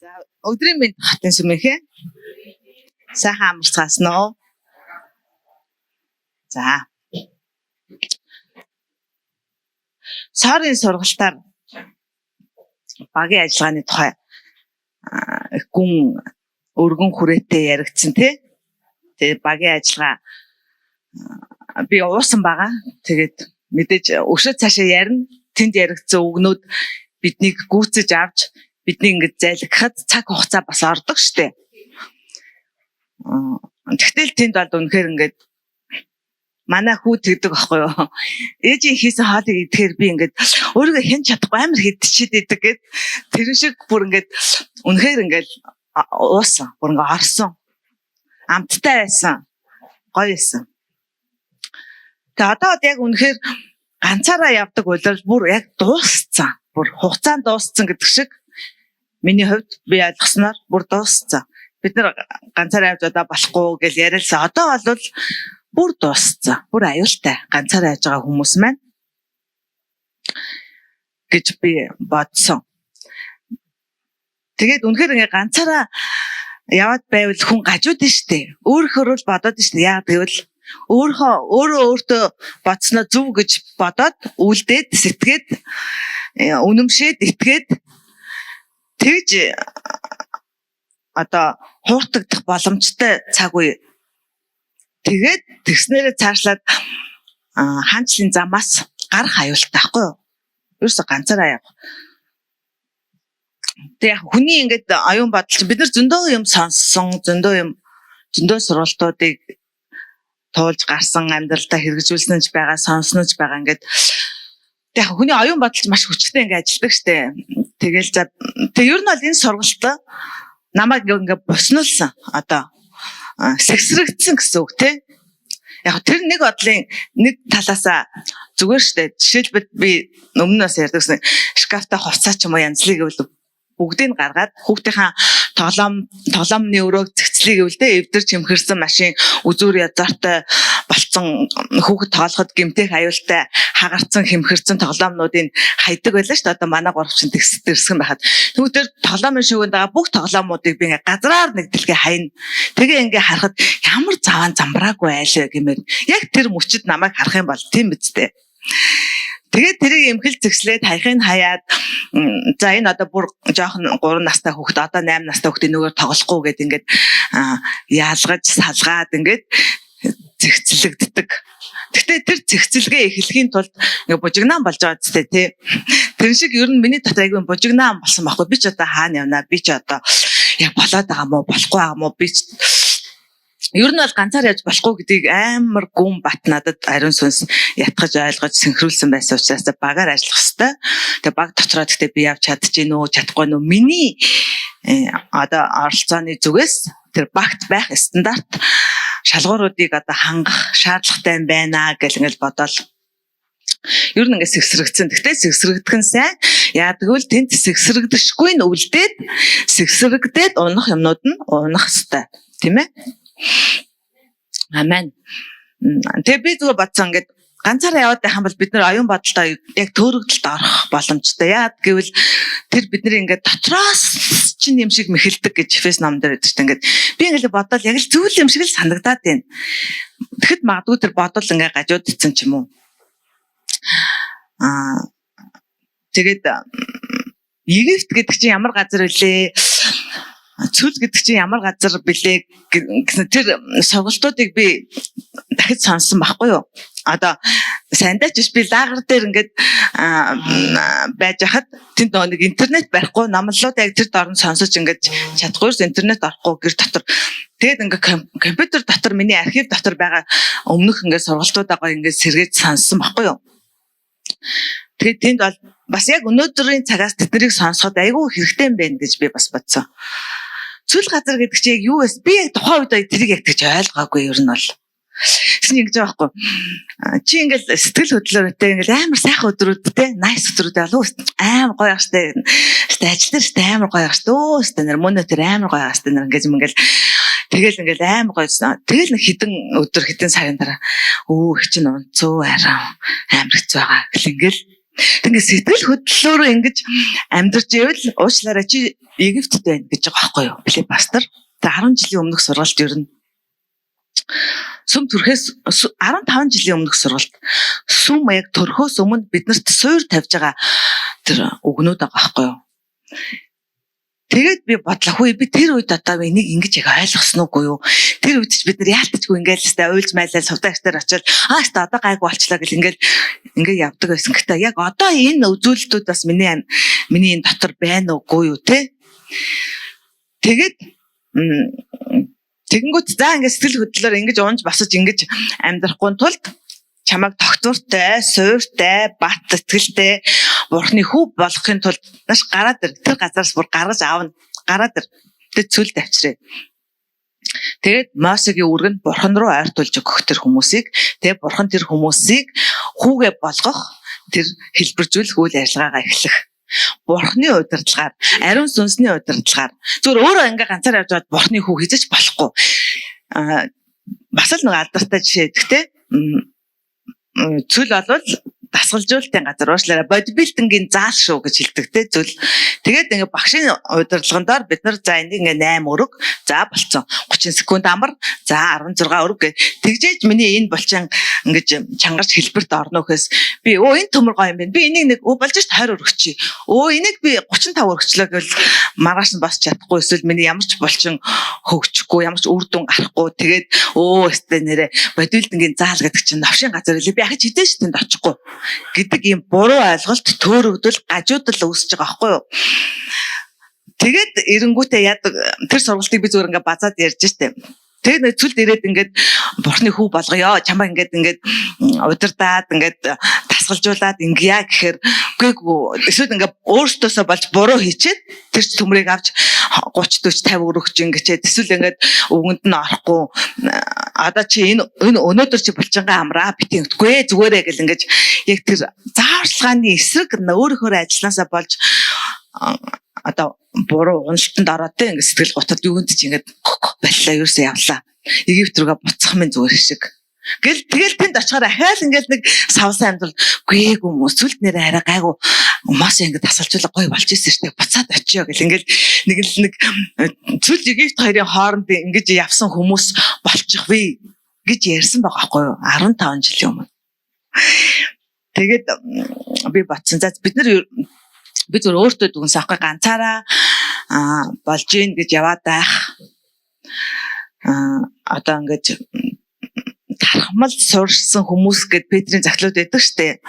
За өдрийн мэнд хатын сүмэхэ. Сайхан амарцгаасан уу? За. Сарын сургалтаар багийн ажиллагааны тухай гүн өргөн хүрээтэй яригдсан тий. Тэгээ багийн ажиллагаа би уусан байгаа. Тэгээд мэдээж өшөө цаашаа ярина. Тэнд яригдсан үгнүүд биднийг гүйцэж авч бидний ингэж зайлгахад цаг хугацаа бас ордог штэ. Тэгтэл тэнд бол үнэхээр ингэж манай хүү тэгдэг байхгүй юу? Ээжийн хийсэн хоолыг идэхээр би ингэж өөрийгөө хэн чадахгүй амар хэдчихэд идэг гэд тэрэн шиг бүр ингэж үнэхээр ингэж уусан, бүр ингэж орсон. Амттай байсан. Гоё байсан. Тэгээ одоо яг үнэхээр ганцаараа явдаг үйлрэл бүр яг дууссан. Бүр хугацаанд дууссан гэдэг шиг миний хувьд би ойлгосноор бүр дууссан. Бид нар ганцаараа явж одоо болохгүй гэж яриалсан. Одоо бол бүр дууссан. Бүр аюултай ганцаараа яаж байгаа хүмүүс маань гэж би бодсон. Тэгээд үнэхээр ингээ ганцаараа яваад байвал хүн гажууд нь штэ. Өөрөөр л бодоод штэ. Яагаад гэвэл өөртөө бодсноо зөв гэж бодоод үлдээд сэтгээд үнэмшээд итгээд тэгж одоо хууртагдах боломжтой цаг үе. Тэгээд тэгснээрээ цаашлаад хаанчлын замаас гарах аюултай байхгүй юу? Ерөөсө ганцаараа явах. Тэг хүний ингээд оюун бодол чинь бид нар зөндөө юм сонссон, зөндөө сурвалтуудыг туулж гарсан, амьдралдаа хэрэгжүүлсэн ч байгаа, сонсон ч байгаа ингээд тэг хүний оюун бодол маш хүчтэй ингээд ажилладаг штэ. Тэгэл за тэг ер нь бол энэ сургалт намайг ингээд боснуулсан. Одоо сэгсрэгдсэн гэсэн үг тий. Яг тэр нэг бодлын нэг талаасаа зүгээр штэ. Жишээлбэл би өмнөөс ярьдагсан шкафта хувцас ч юм уу янзлыг гэвэл бүгдийг гаргаад хүүхдийнхээ тоглоомны өрөөг цэгцлийг гэвэл эвдэр чимхэрсэн машин үзүүр язаартай болцсон хүүхэд тоолоход гэмтэх аюултай хагарцсан хэмхэрсэн тоглоомнуудыг хайдаг байлаа шүү дээ. Одоо манай гуравчин тэгсдэрсгэн байхад түүгээр тоглоомын шүүгэнд байгаа бүх тоглоомуудыг би ингээ газраар нэгдэлгээ хайна. Тэгээ ингээ харахад ямар заван замбраагүй айлаа гэмээр яг тэр мөчөд намайг харах юм бол тийм биз дээ. Тэгээд тэрийг эмхэл зэгслээд хаяхын хаяад за энэ одоо бүр жоохон 3 настай хүүхэд одоо 8 настай хүүхдийн нөгөө тоглохгүй гэд ингээд яалгаж салгаад ингээд зэгцлэгддэг. Гэхдээ тэр зэгцэлгээ эхлэхийн тулд ингээд бужигнаан болж байгаа зү тий. Тэр шиг ер нь миний дотор айгүй бужигнаан болсон байхгүй. Би ч одоо хаана явнаа? Би ч одоо яг болоод байгаа мó болохгүй байгаа мó? Би ер нь бол ганцаар яаж болохгүй гэдгийг амар гүн бат надад ариун сүнс ятгаж ойлгож синхруулсан байсан учраас багаар ажиллах хэвээр. Тэгээ баг дотроо гэхдээ би явж чадчихэв нөө чадахгүй нөө миний одоо оролцооны зүгээс тэр багт байх стандарт шалгууруудыг одоо хангах шаардлагатай байна гэл ингээл бодоол. Ер нь ингээд сэгсрэгдсэн. Гэхдээ сэгсрэгдэх нь сайн. Яагтвэл тэнд сэгсрэгдэшгүй нь өвлдээд сэгсрэгдээд унах юмнууд нь унах хэвээр. Тийм ээ? Амен. Тэгээ би зүгээр бодсон ингээд ганцаараа яваад байх юм бол бид нар оюун бодолтой яг төөрөгдөлд орох боломжтой. Яагаад гэвэл тэр бидний ингээд дотроос чинь юм шиг мэхэлдэг гэж Эфес номдэр байдаг шүү дээ. Ингээд би ингээд бодоод яг л зүйл юм шиг л санагдаад байна. Тэгэхэд магадгүй тэр бодол ингээд гажуудсан ч юм уу. Тэгээд Египт гэдэг чинь ямар газар вүлээ? Цүл гэдэг чинь ямар газар билээ гэсэн тэр сургалтуудыг би дахиж сонссон байхгүй юу? Одоо сандаа ч би лагер дээр ингээд байж хахад тэнд нэг интернет барихгүй номлолууд яг тэр дорн сонсож ингээд чадахгүй интернет орохгүй гэр дотор тэгээд ингээд компьютер дотор миний архив дотор байгаа өмнөх ингээд сургалтуудаа гоё ингээд сэргээж сонссон байхгүй юу? Тэгээд тэнд бол бас яг өнөөдрийн цагаас тэднийг сонсоход айгүй хэрэгтэй юм байна гэж би бас бодсон. Цүл газар гэдэг чинь яг юу вэ? Би яг тухайн үед тэрийг яг тэгж ойлгоогүй ер нь бол. Тэсний ингэж байгаа байхгүй. Чи ингээл сэтгэл хөдлөлтөй ингээл амар сайхан өдрүүдтэй, nice өдрүүдтэй болов амар гоё ахштай. Гэтэ ажил дээр ч амар гоё ахштай. Өөстө нэр мөнө тэр амар гоё ахштай нэр ингэж юм ингээл тэгэл ингээл амар гоёсон. Тэгэл нэг хідэн өдөр хідэн сарын дараа их чинь унцоо арай амар хэцүү байгаа. Гэл ингээл Тэгээд сэтгэл хөдлөлөөрөө ингэж амьдарч ивэл уучлаарай чи Египтэд байна гэж байгаа байхгүй юу? Филипп пастор. Тэгээд 10 жилийн өмнөх сургалт ер нь сүм төрхөөс 15 жилийн өмнөх сургалт сүм яг төрхөөс өмнө биднэрт суур тавьж байгаа тэр үгнүүд байгаа байхгүй юу? Тэгээд би бодлоо хөө би тэр үед одоо энийг ингэж яг ойлгосон уугүй юу? Тэр үед ч бид нар яалтчгүй ингээл хэвээр уйлж майлал сувтагчдаар очиод хэвээр одоо гайгүй болчлаа гэл ингээл явдаг байсан. Гэхдээ яг одоо энэ үзүүлэлтүүд бас миний энэ дотор байна уугүй юу те? Тэгээд тэгэнгүүт за ингээд сэтгэл хөдлөлөөр ингэж унж басаж ингэж амьдрахгүй тулд чамайг тогтвортой, суйртай, бат сэтгэлтэй Бурхны хөв болохын тулд маш гараад ир тэр газараас бүр гаргаж аавна. Гараад ир. Тэд цүлд авчирээ. Тэгээд Мосегийн үргэн Бурхан руу ойртуулж өгөх тэр хүмүүсийг, тэгээд Бурхан тэр хүмүүсийг хүүгээ болгох тэр хэлбэржүүлэх үйл ажиллагаагаа эхлэх. Бурхны удирдлагаар, ариун сүнсний удирдлагаар зүгээр өөрөө ингээ ганцаар явж байгаад Бурхны хүү хийж болохгүй. Бас л нэг алдартай жишээ гэхдээ цүл болвол дасгалжуулалтын газар уучлаарай бодибилдингийн заал шүү гэж хэлдэг те зүйл. Тэгээд ингээ багшийн удирдлагандаар бид нар за энийг ингээ 8 өрөг за болцсон 30 секунд амар за 16 өрөг гэж тэгжээж миний энэ булчин ингэж чангарч хэлбэрт орно гэхээс би энэ төмөр гоё юм байна. Би энийг нэг болж ш 20 өргөчий. Энийг би 35 өргөчлөө гэвэл маргааш нь бас чадахгүй эсвэл миний ямар ч булчин хөгжихгүй ямар ч үр дүн гарахгүй тэгээд өстэй нэрэ бодибилдингийн заал гэдэг чинь навшийн газар үлээ би ахиж хідэн ш тэнд очихгүй гэдэг ийм буруу ойлголт төөрөгдөл гажуудал үүсэж байгаа байхгүй юу. Тэгээд эренгүүтээ яадаг тэр сургалтыг би зүгээр ингээ базаад ярьж штэ. Тэгээд нэг цүлд ирээд ингээд Бурхны хүү болгоё. Чамаа ингээд удирдаад ингээд дасгалжуулаад ингэя гэхээр үгүй эсвэл ингээд өөртөөсөө болж буруу хийчихэд тэр төмрийг авч 30 40 50 өргөж ингэчээд эсвэл ингээд өвгөнд нь орохгүй одоо чи энэ өнөөдөр чи булчингаа амраа битгий үгүй зүгээрээ гэл ингээд яг тэр зааварчилгааны эсрэг өөрөөхөө ажилласаа болж одоо буруу уналтанд ороод те ингээд сэтгэл готод юунд ч ингээд боллоо юусэн явлаа. Египт рүүгээ буцах минь зүгээр шиг. Тэгэл тэнд очихоор ахаал ингээд нэг савсан амьдрал гээгүй хүмүүс сүлд нэрээ арай гайгүй умаас ингээд тасалжуулаа гоё болж ирсэн шүү дээ. Буцаад очиё гэл ингээд нэг сүлд Египт хоёрын хооронд ингээд явсан хүмүүс болчих вэ гэж ярьсан байгаа байхгүй юу 15 жилийн өмнө. Тэгээд би батсан. За бид зүгээр өөртөө дүнс авахгүй ганцаараа болж гин гэж яваад байх. Одоо ингэж тархамал сууршсан хүмүүс гэд Петрийн захлууд байдаг штэ.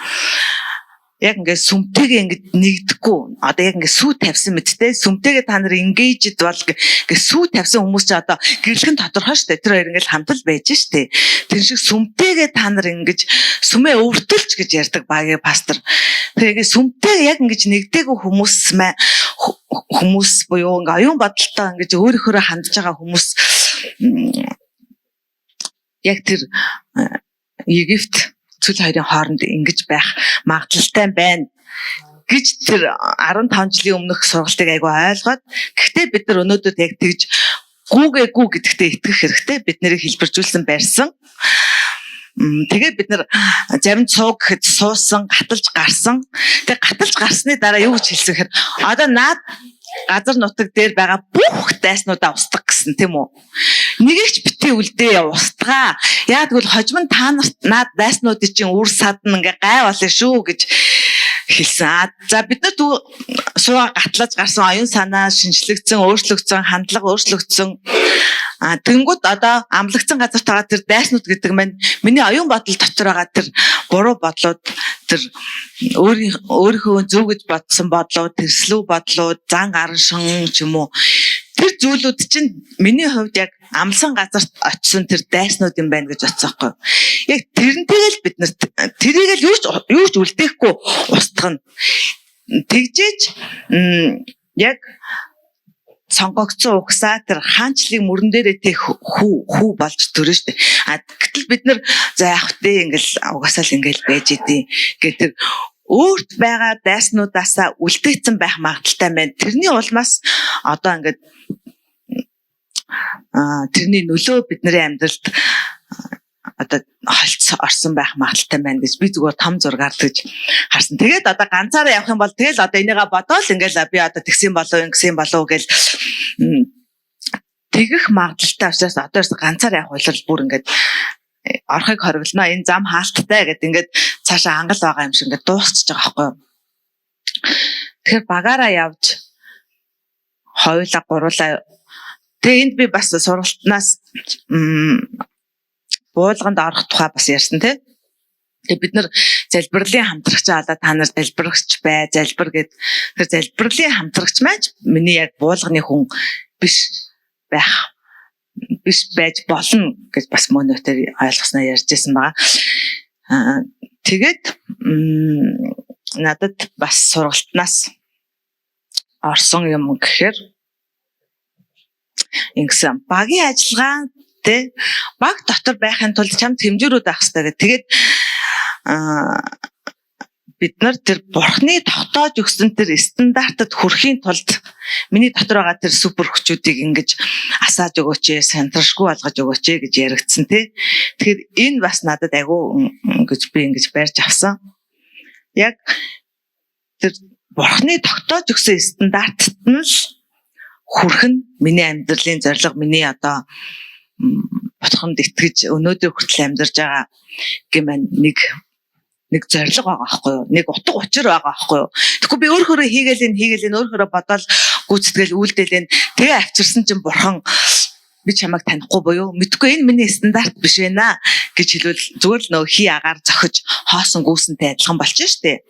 Яг ингээд сүмтэйгээ ингээд нэгдэхгүй. Одоо яг ингээд сүү тавьсан мэттэй сүмтэйгээ та нар engaged бол ингээд сүү тавьсан хүмүүс чи одоо гэрлэхэн тодорхой штэ. Тэр хоёр ингээд хамтал байж штэ. Тэр шиг сүмтэйгээ та нар ингэж сүмээ өвөртөлч гэж ярьдаг багийн пастор. Тэгээд сүмтэй яг ингэж нэгдээгүй хүмүүс буюу ингээ оюун бодолтой ингэж өөрөөхөө хандж байгаа хүмүүс яг тэр Египт цүл хоёрын хооронд ингэж байх магадлалтай байна гэж тэр 15 жилийн өмнөх сургалтыг айгүй ойлгоод гэхдээ бид нар өнөөдөр яг тэгж гүүгээгүй гэдэгтээ итгэх хэрэгтэй бид нарыг хэлбэржүүлсэн барьсан. Тэгээд бид нар замд сууг гэхэд суусан, гаталж гарсан. Тэгээд гаталж гарсны дараа юу гэж хэлсэн гэхээр одоо наад газар нутаг дээр байгаа бүх дайснуудаа устгах гэсэн тийм үү. Нэгийг ч битгий үлдээ устгаа. Яг тэгвэл хожим нь та нарт наад дайснуудын чинь үр садна ингээ гай болно шүү гэж хэлсэн. За бид нар сууга гатлаж гарсан оюун санаа шинжлэгдсэн, өөрчлөгдсөн, хандлага өөрчлөгдсөн. Тэнгүүд одоо амлагдсан газарт байгаа тэр дайснууд гэдэг маань миний оюун бодол дотор байгаа тэр буруу бодлууд тэр өөрийнхөө зөв гэж бодсон бодлууд, тэрслүү бодлууд, зан гараншин ч юм уу тэр зүйлүүд чинь миний хувьд яг амлсан газарт очисон тэр дайснууд юм байна гэж бодсон байхгүй. Яг тэрнтэйгэл бид нар тэрийг л юу ч үлдээхгүй устгана. Тэгжээж яг сонгогдсон угсаа тэр хаанчлыг мөрөн дээрээ тэг хүү болж төрөн штэ. Гэтэл бид нар за явах тэ ингээл угсаал ингээл байж идэв гэх тэр өөрт байгаа дайснуудаасаа үлдээсэн байх магадaltaй байна. Тэрний улмаас одоо ингээд тэрний нөлөө бидний амьдралд одоо холц орсон байх магадaltaй байна гэж би зүгээр том зургаар тэгж харсан. Тэгээд одоо ганцаараа явах юм бол тэгэл одоо энийгээ бодоол ингээл би одоо тэгсэн болов гэл тэгэх магадaltaй учраас одоо ганцаараа явах бол бүр ингээд орхыг хориглоно. Энэ зам хаалттай гэдэг ингээд цаашаа ангал байгаа юм шиг ингээд дуусчихж байгаа байхгүй юу. Тэгэхээр багаараа явж хоёулаа гуруулаа. Тэгээ энд би бас сургалтнаас буулганд орох тухай бас ярьсан тий. Тэгээ бид нар залбирлын хамтрагч аваад та нар залбирагч бай, залбир гэд. Тэр залбирлын хамтрагч маань миний яг буулганы хүн биш байж болно гэж бас мөнөтөр ойлгосноо ярьжсэн байгаа. Тэгээд надад бас сургалтнаас орсон юм гэхээр ингэсэн багийн ажиллагаа тэ баг дотор байхын тулд чамд хэмжүүрүүд байх хэрэгтэй гэх. Тэгээд бид нар тэр бурхны тогтоож өгсөн тэр стандартад хүрэхийн тулд миний дотор байгаа тэр супер хүчүүдийг ингэж асааж өгөөч, сантрашгүй болгож өгөөч гэж яригдсан тий. Тэгэхээр энэ бас надад агуу гэж би ингэж барьж авсан. Яг тэр бурхны тогтоож өгсөн стандартад нь л хүрэх нь миний амьдралын зорилго, миний одоо бодхонд итгэж өнөөдөр хүртэл амьдарч байгаа гэмээр нэг зорилго байгаа байхгүй юу? Нэг утга учир байгаа байхгүй юу? Тэгэхгүй би өөрөөрөө хийгээл өөрөөрөө бодоол гүйцэтгэл үйлдэлэн тэгээ авчирсан чинь бурхан би чамайг танихгүй буюу мэдгүй энэ миний стандарт биш байна гэж хэлвэл зүгээр л нөө хий агаар зохиж хоосон гүйсэнтэй адилхан болчих штеп.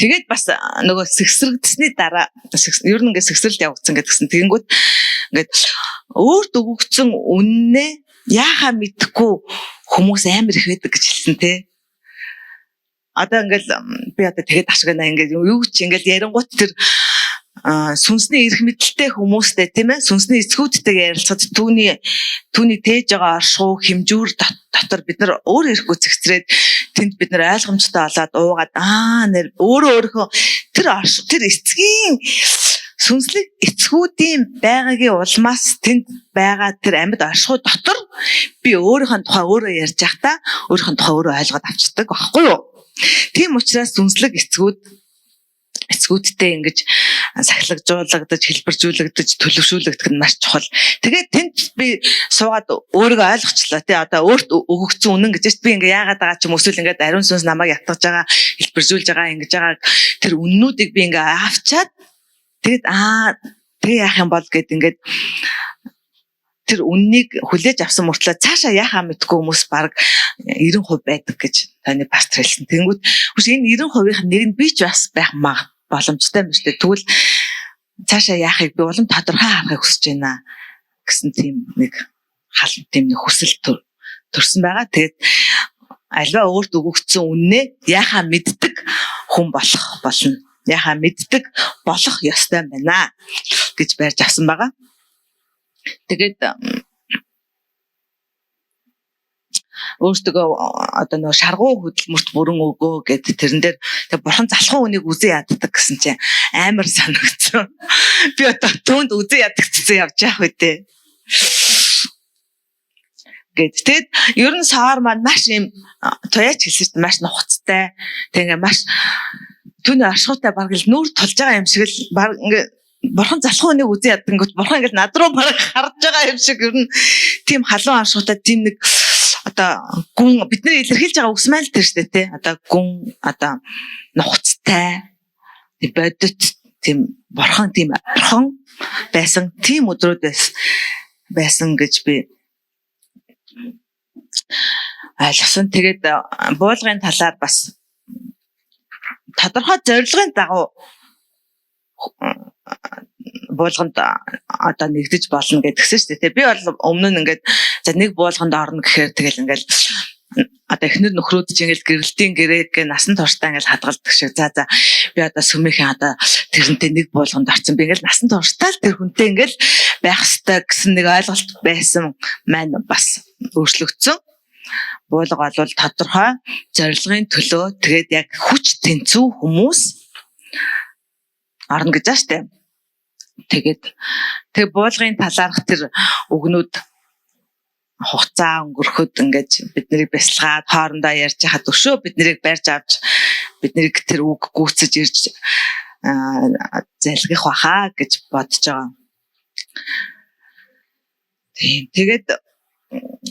Тэгээд бас нөгөө сэгсрэгдсэний дараа ер нь ингээд сэгсрэлд явагдсан гэдгсэн. Тэгэнгүүт ингээд өөрт өгөгдсөн үннээ яахаа мэдэхгүй хүмүүс амар их байдаг гэж хэлсэн тий. Одоо ингээд би одоо тэгээд ашигна ингээд юу ч ингээд ярингуут тэр сүнсний эрх мэдэлтэй хүмүүстэй тийм ээ сүнсний эцгүүдтэйгээ ярилцахад түүний тээж байгаа оршуу хэмжүүр дотор бид нар өөр ирэхгүй зэгцрээд тэнд бид нар ойлгомжтой болоод уугаад нэр өөрийнхөө тэр эцгийн сүнслэг эцгүүдийн байгаагийн улмаас тэнд байгаа тэр амьд оршуу дотор би өөрийнхөө тухай өөрөө ярьж байхдаа өөрийнхөө тухай өөрөө ойлгоод авчдаг байхгүй юу. Тийм учраас сүнслэг эцгүүдтэй ингэж сахилгажуулагдаж, хэлбэржүүлэгдэж, төлөвшүүлэгдэх нь маш чухал. Тэгээд тэнд би суугаад өөрийгөө ойлгочлаа тий. Одоо өөрт өгөгдсөн үнэн гэж би ингээ яагаад байгаа ч юм эсвэл ингээд ариун сүнс намайг ятгаж байгаа, хэлбэржүүлж байгаа, ингэж байгаа тэр үннүүдийг би ингээ авчаад тэгээд тэг яах юм бол гэд ингээд тэр үннийг хүлээж авсан мөртлөө цаашаа яхаа мэдгүй хүмүүс баг 90% байдаг гэж таны пастор хэлсэн. Тэнгүүд хүч энэ 90%-ийн нэг нь би ч бас байх боломжтой юм шүү дээ. Тэгвэл цаашаа яахыг би улам тодорхой харахыг хүсэж байна гэсэн тийм нэг хүсэл төрсөн байгаа. Тэгээд альва өөрт өгөгдсөн үннээ яхаа мэддэг хүн болох болно. Яхаа мэддэг болох ёстой байна гэж барьж авсан байгаа. Тэгээд өөртөө одоо нөгөө шаргуу хөдөлмөрт бүрэн өгөө гэд тэрэн дээр тэг бурхан залхуу үнийг үзэн яддаг гэсэн чинь амар санагдсан. Би одоо түүнд үзэн ядагцсан явж яах вэ те. Тэгээд ер нь саар маань маш юм туяач хэлсэж маш нухацтай. Тэг ингээ маш түүний ашгуутай баг л нүүр тулж байгаа юм шиг л баг ингээ бурхан залхуу үнийг үзэн яддаг гэнгүүт бурхан ингээ над руу баг харж байгаа юм шиг ер нь тийм халуун ашгуутай тийм нэг одоо гүн бидний илэрхийлж байгаа үсмэл тэр штэ тий. Одоо гүн одоо нухацтай бодит тийм бурхан байсан тийм өдрүүд байсан гэж би ойлгосон. Тэгээд буулгын талаар бас тодорхой зорилгын дагуу буулганд одоо нэгдэж болно гэдгсэн шүү дээ. Би бол өмнө нь ингээд за нэг буулганд орно гэхээр тэгэл ингээд одоо эхнэр нөхрүүд чинь ингээд гэрэлтийн гэрээг насан туршдаа ингээд хадгалдаг шиг за би одоо сүмийнхэн одоо тэрнтэй нэг буулганд орсон. Би ингээд насан туршдаа л тэр хүнтэй ингээд байх ёстой гэсэн нэг ойлголт байсан маань бас өөрчлөгдсөн. Буулга бол тодорхой зорилгын төлөө тэгээд яг хүч тэнцүү хүмүүс орно гэж байна шүү дээ. Тэгээд буулгын талаарх тэр үгнүүд хугацаа өнгөрөхөд ингээд биднийг бясалгаад хоорондоо ярьж хахад өшөө биднийг барьж авч биднийг тэр үг гүйцэж ирж залгих баха гэж бодож байгаа. Тэгээд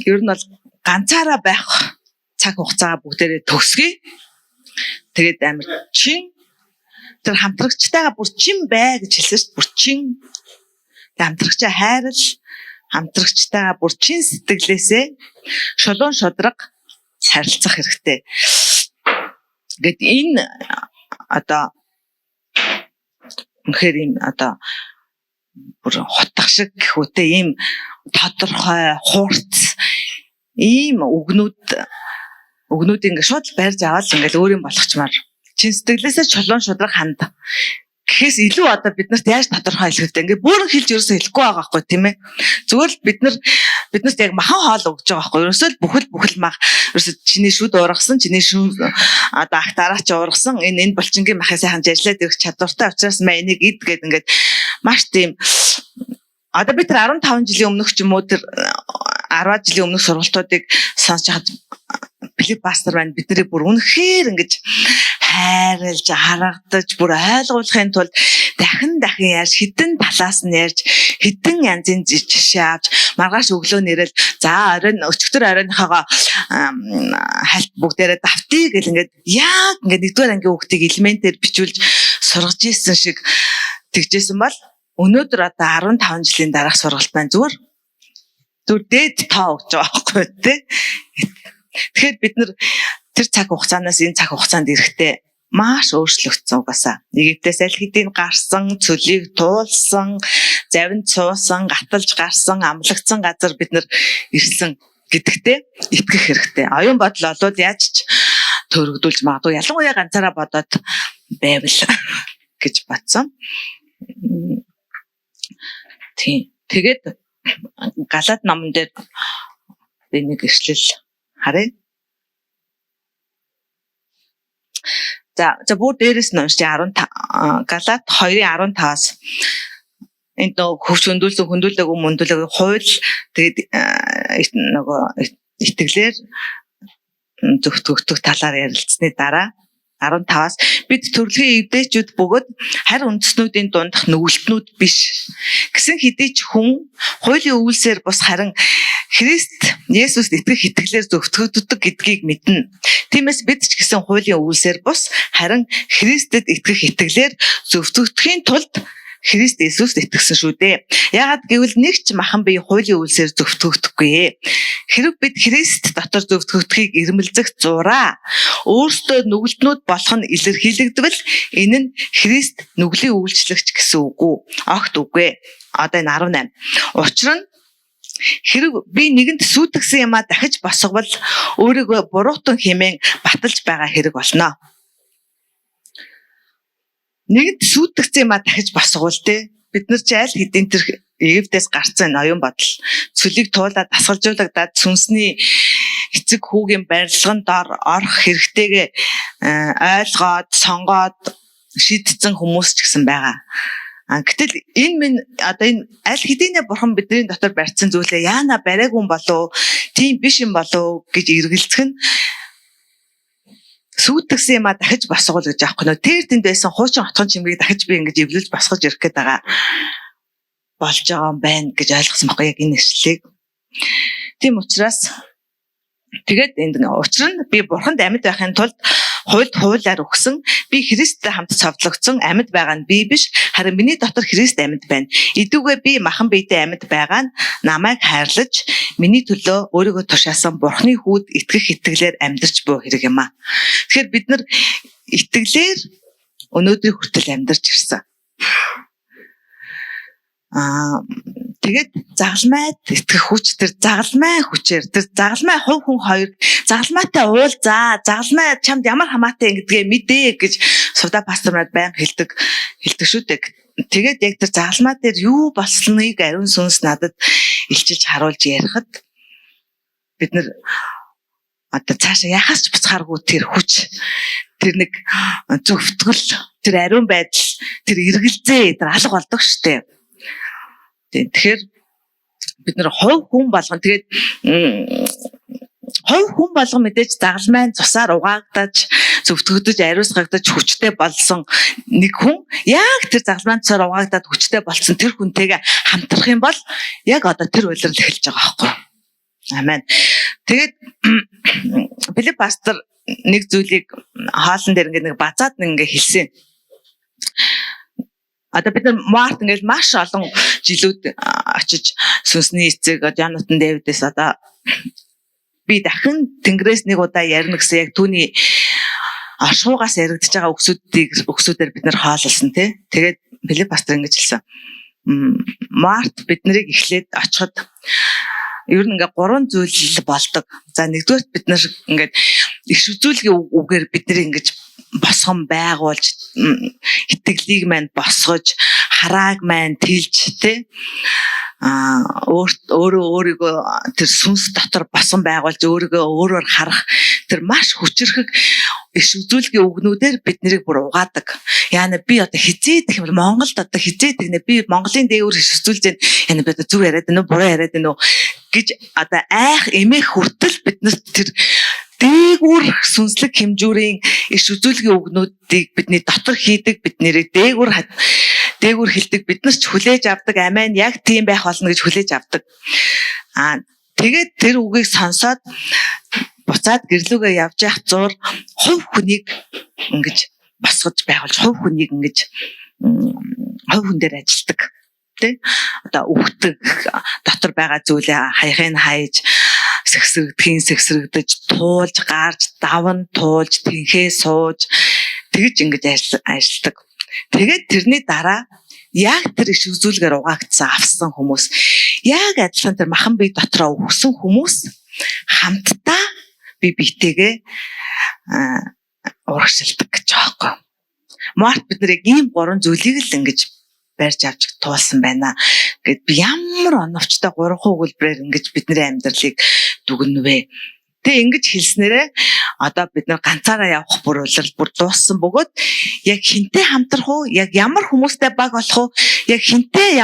ер нь бол ганцаараа байх цаг хугацаа бүгдээрээ төгсгий. Тэгээд амар чин тэр хамтрагчтайгаа бүр чин бай гэж хэлсэн шүү дээ. Бүр чин хамтрагчаа хайрал, хамтрагчтайгаа бүр чин сэтгэлээсээ шулуун шудраг харилцах хэрэгтэй. Гэт энэ одоо үнэхээр юм одоо бүр хутгах шиг гэхүүтэй ийм тодорхой хурц ийм өгнүүд ингээд шууд барьж аваад ингээд өөрийн болгочмаар чин сэтгэлээсээ чулуун шудраг ханд гэхээс илүү одоо биднэрт яаж тодорхой хэлэхтэй ингээд бүр хэлж ерөөсөө хэлэхгүй байгаа байхгүй тийм ээ. Зүгээр л биднэрт яг махан хоол өгж байгаа байхгүй. Ерөөсөө л бүхэл мах ерөөсөө чиний шүд уургасан, чиний шүд одоо ах дараач уургасан энэ булчингийн махыг сайхан ажиллаад ирэх чадвартай учраас маа энийг ид гэдэг ингээд маш тийм одоо би тэр 15 жилийн өмнөх ч юм уу тэр 10 жилийн өмнөх сургалтуудыг сонсож хаад Филипп пастор байна бидний бүр үнэхээр ингэж хайрлж харагдаж бүр ойлгуулахын тулд дахин яаж хідэн талаас нь ярьж хідэн янзын жишээ авч маргааш өглөө нэрэл за өчигдөр оройнхоогоо хальт бүгдээрээ давтъя гэл ингээд яг ингээд нэгдүгээр ангийн хүүхдийг элементээр бичүүлж сургаж ийсэн шиг тэгжсэн бол өнөөдөр одоо 15 жилийн дараах сургалт байна зүгээр дээд тоо өгч байгаа байхгүй тий. Тэгэхээр бид нар тэр цаг хугацаанаас энэ цаг хугацаанд ирэхдээ маш өөрчлөгдсөн угаасаа. Египтээс аль хэдийн гарсан, цөлийг туулсан, завинд цуусан, гаталж гарсан, амлагдсан газар бид нар ирсэн гэдэгтээ итгэх хэрэгтэй. Оюун бодол олвол яаж ч төрөгдүүлж магадгүй ялангуяа ганцаараа бодоод байвал гэж бодсон. Тийм. Тэгээд Галаат номон дээр би нэг ишлэл харъя. За бүр дээрээс нь уншиж 15 Галаат 2:15-аас энд нөгөө хөвч хөндүүлдэг мөндүүлэг хууль тэгээд нөгөө итгэлээр зөвтгөх талаар ярилцсны дараа 15-аас бид төрөлхийн эвдээчүүд бөгөөд харь үндэстнүүдийн дундах нүгэлтнүүд биш гэсэн хэдий ч хүн хуулийн үйлсээр бус харин Христ Есүст итгэх итгэлээр зөвтгөгддөг гэдгийг мэднэ. Тиймээс бид ч гэсэн хуулийн үйлсээр бус харин Христэд итгэх итгэлээр зөвтгөгдөхийн тулд Христ Есүст итгэсэн шүү дээ. Яагаад гэвэл нэг ч махан бие хуулийн үйлсээр зөвтгөгдөхгүй. Хэрв бид Христ дотор зөвтгөгдөхийг ирмэлзэх зураа өөртөө нүгэлтнүүд болох нь илэрхийлэгдвэл энэ нь Христ нүглийн үйлчлэгч гэсэн үг үү? Огт үгүй. Одоо энэ 18. Учир нь хэрв би нэгэнд сүйтгэсэн юмаа дахиж босговол өөрийгөө буруутан хэмээн баталж байгаа хэрэг болно. Нэгэнд сүйтгэсэн юмаа дахиж босговол бид нар ч аль хэдийн тэр Египтээс гарсан оюун бодол цөлийг туулаад дасгалжуулагдаад сүнсний эцэг хүүгийн барилгын дор орох хэрэгтэйгээ ойлгоод сонгоод шийдсэн хүмүүс ч гэсэн байгаа. Гэтэл энэ минь одоо энэ аль хэдийнэ бурхан бидний дотор барьсан зүйлээ яана бариагүй болов тийм биш юм болов гэж эргэлзэх нь сүйтгэсэн юмаа дахиж босгол гэж аахгүй нөө тэр тэнд байсан хуучин отхон чимгийг дахиж би ингэж эвлүүлж босгож ирэх гээд байгаа болж байгаа юм байна гэж ойлгосон байхгүй яг энэ ишлэлийг. Тийм учраас тэгээд энд учир нь би бурханд амьд байхын тулд хуулиар өгсөн би Христтэй хамт цовдлогдсон амьд байгаа нь би биш харин миний дотор Христ амьд байна. Идүүгээ би махан биетэй амьд байгаа нь намайг хайрлаж миний төлөө өөрийгөө тушаасан Бурхны хүүд итгэх итгэлээр амьдарч буй хэрэг юм аа. Тэгэхээр бид нар итгэлээр өнөөдрийн хүртэл амьдарч ирсэн. Тэгээд загалмайд итгэх хүч тэр загалмай хүчээр тэр загалмай хувь хүн хоёр загалмайтай уул за загалмай чамд ямар хамаатай ингэдгээ мэдээ гэж сувда пастор нар баян хэлдэг шүү дээ. Тэгээд яг тэр загалмай дээр юу болсныг ариун сүнс надад илчилж харуулж ярихад бид нар одоо цаашаа яхаас ч буцхааргүй тэр хүч тэр нэг зөвтгөл тэр ариун байдал тэр эргэлзээ тэр алга болдог шүү дээ. Тэгэхээр бид нэр хувь хүн болгон тэгээд хувь хүн болгон мэдээж загалмайн цусаар угаагдаж зөвтгөгдөж ариусгагдаж хүчтэй болсон нэг хүн яг тэр загалмайн цусаар угаагдаад хүчтэй болсон тэр хүнтэйгээ хамтрах юм бол яг одоо тэр улирал эхэлж байгаа байхгүй. Амен. Тэгээд Филипп пастор нэг зүйлийг хаалан дээр нэг базаад нэг хэлсэн. Одоо бид нар Март ингээд маш олон жилүүд очиж сүнсний эцэг Jonathan David-с одоо би дахин Тэнгэрээс нэг удаа ярина гэсэн яг түүний ашуугаас яригдж байгаа өксүүдээр бид нар хаалсан тий. Тэгээд Филипп пастор ингэж хэлсэн. Март бид нарыг эхлээд очиход ер нь ингээ 3 зүйл болдог. За нэгдүгээр бид нар ингээд иш үзүүлгийн үгээр бид нар ингэж босгон байгуулж итгэлийг мань босгож харааг мань тэлж тий өөрийгөө тэр сүнс дотор босгон байгуулж өөрийгөө өөрөөр харах тэр маш хүчрхэг иш үзүүлгийн үгнүүдээр бид нарыг бүр угаадаг. Яна би одоо хизээд гэх юм бол Монголд одоо хизээд гэнэ би Монголын дээгүүр иш үзүүлж байна. Яна би одоо зүг яриад байна уу буруу яриад байна уу гэж одоо айх эмээх хүртэл бид нар тэр дээгүүр сүнслэг хэмжүүрийн иш үзүүлгийн үгнүүдийг бидний дотор хийдэг бид нэрийг дээгүүр хэлдэг бид нар ч хүлээж авдаг амин яг тийм байх болно гэж хүлээж авдаг. Тэгээд тэр үгийг сонсоод буцаад гэрлүүгээ явж явах зур хувь хүнийг ингэж босгож байгуулж хувь хүнийг ингэж хувь хүн дээр ажилтдаг. Тэ одоо үхдэг дотор байгаа зүйлээ хаяхын хайж сэгсрэгдэж туулж гарч даван туулж тэнхээ сууж тэгж ингэж ажилладаг. Тэгээд тэрний дараа яг тэр иш үзүүлгээр угаагдсан авсан хүмүүс яг адилхан тэр махан бие дотроо өгсөн хүмүүс хамтдаа би биетэйгээ урагшилдаг гэж байгаа юм. Март бид нэг ийм 3 зүйлийг л ингэж барьж авч туулсан байна гэд би ямар оновчтой 3 хувилбараар ингэж бидний амьдралыг дүгнэ вэ. Тэг ингэж хэлснээрээ одоо бид нар ганцаараа явах бүр улирал бүр дууссан бөгөөд яг хинтээ хамтрах уу яг ямар хүмүүстэй баг болох уу яг хинтээ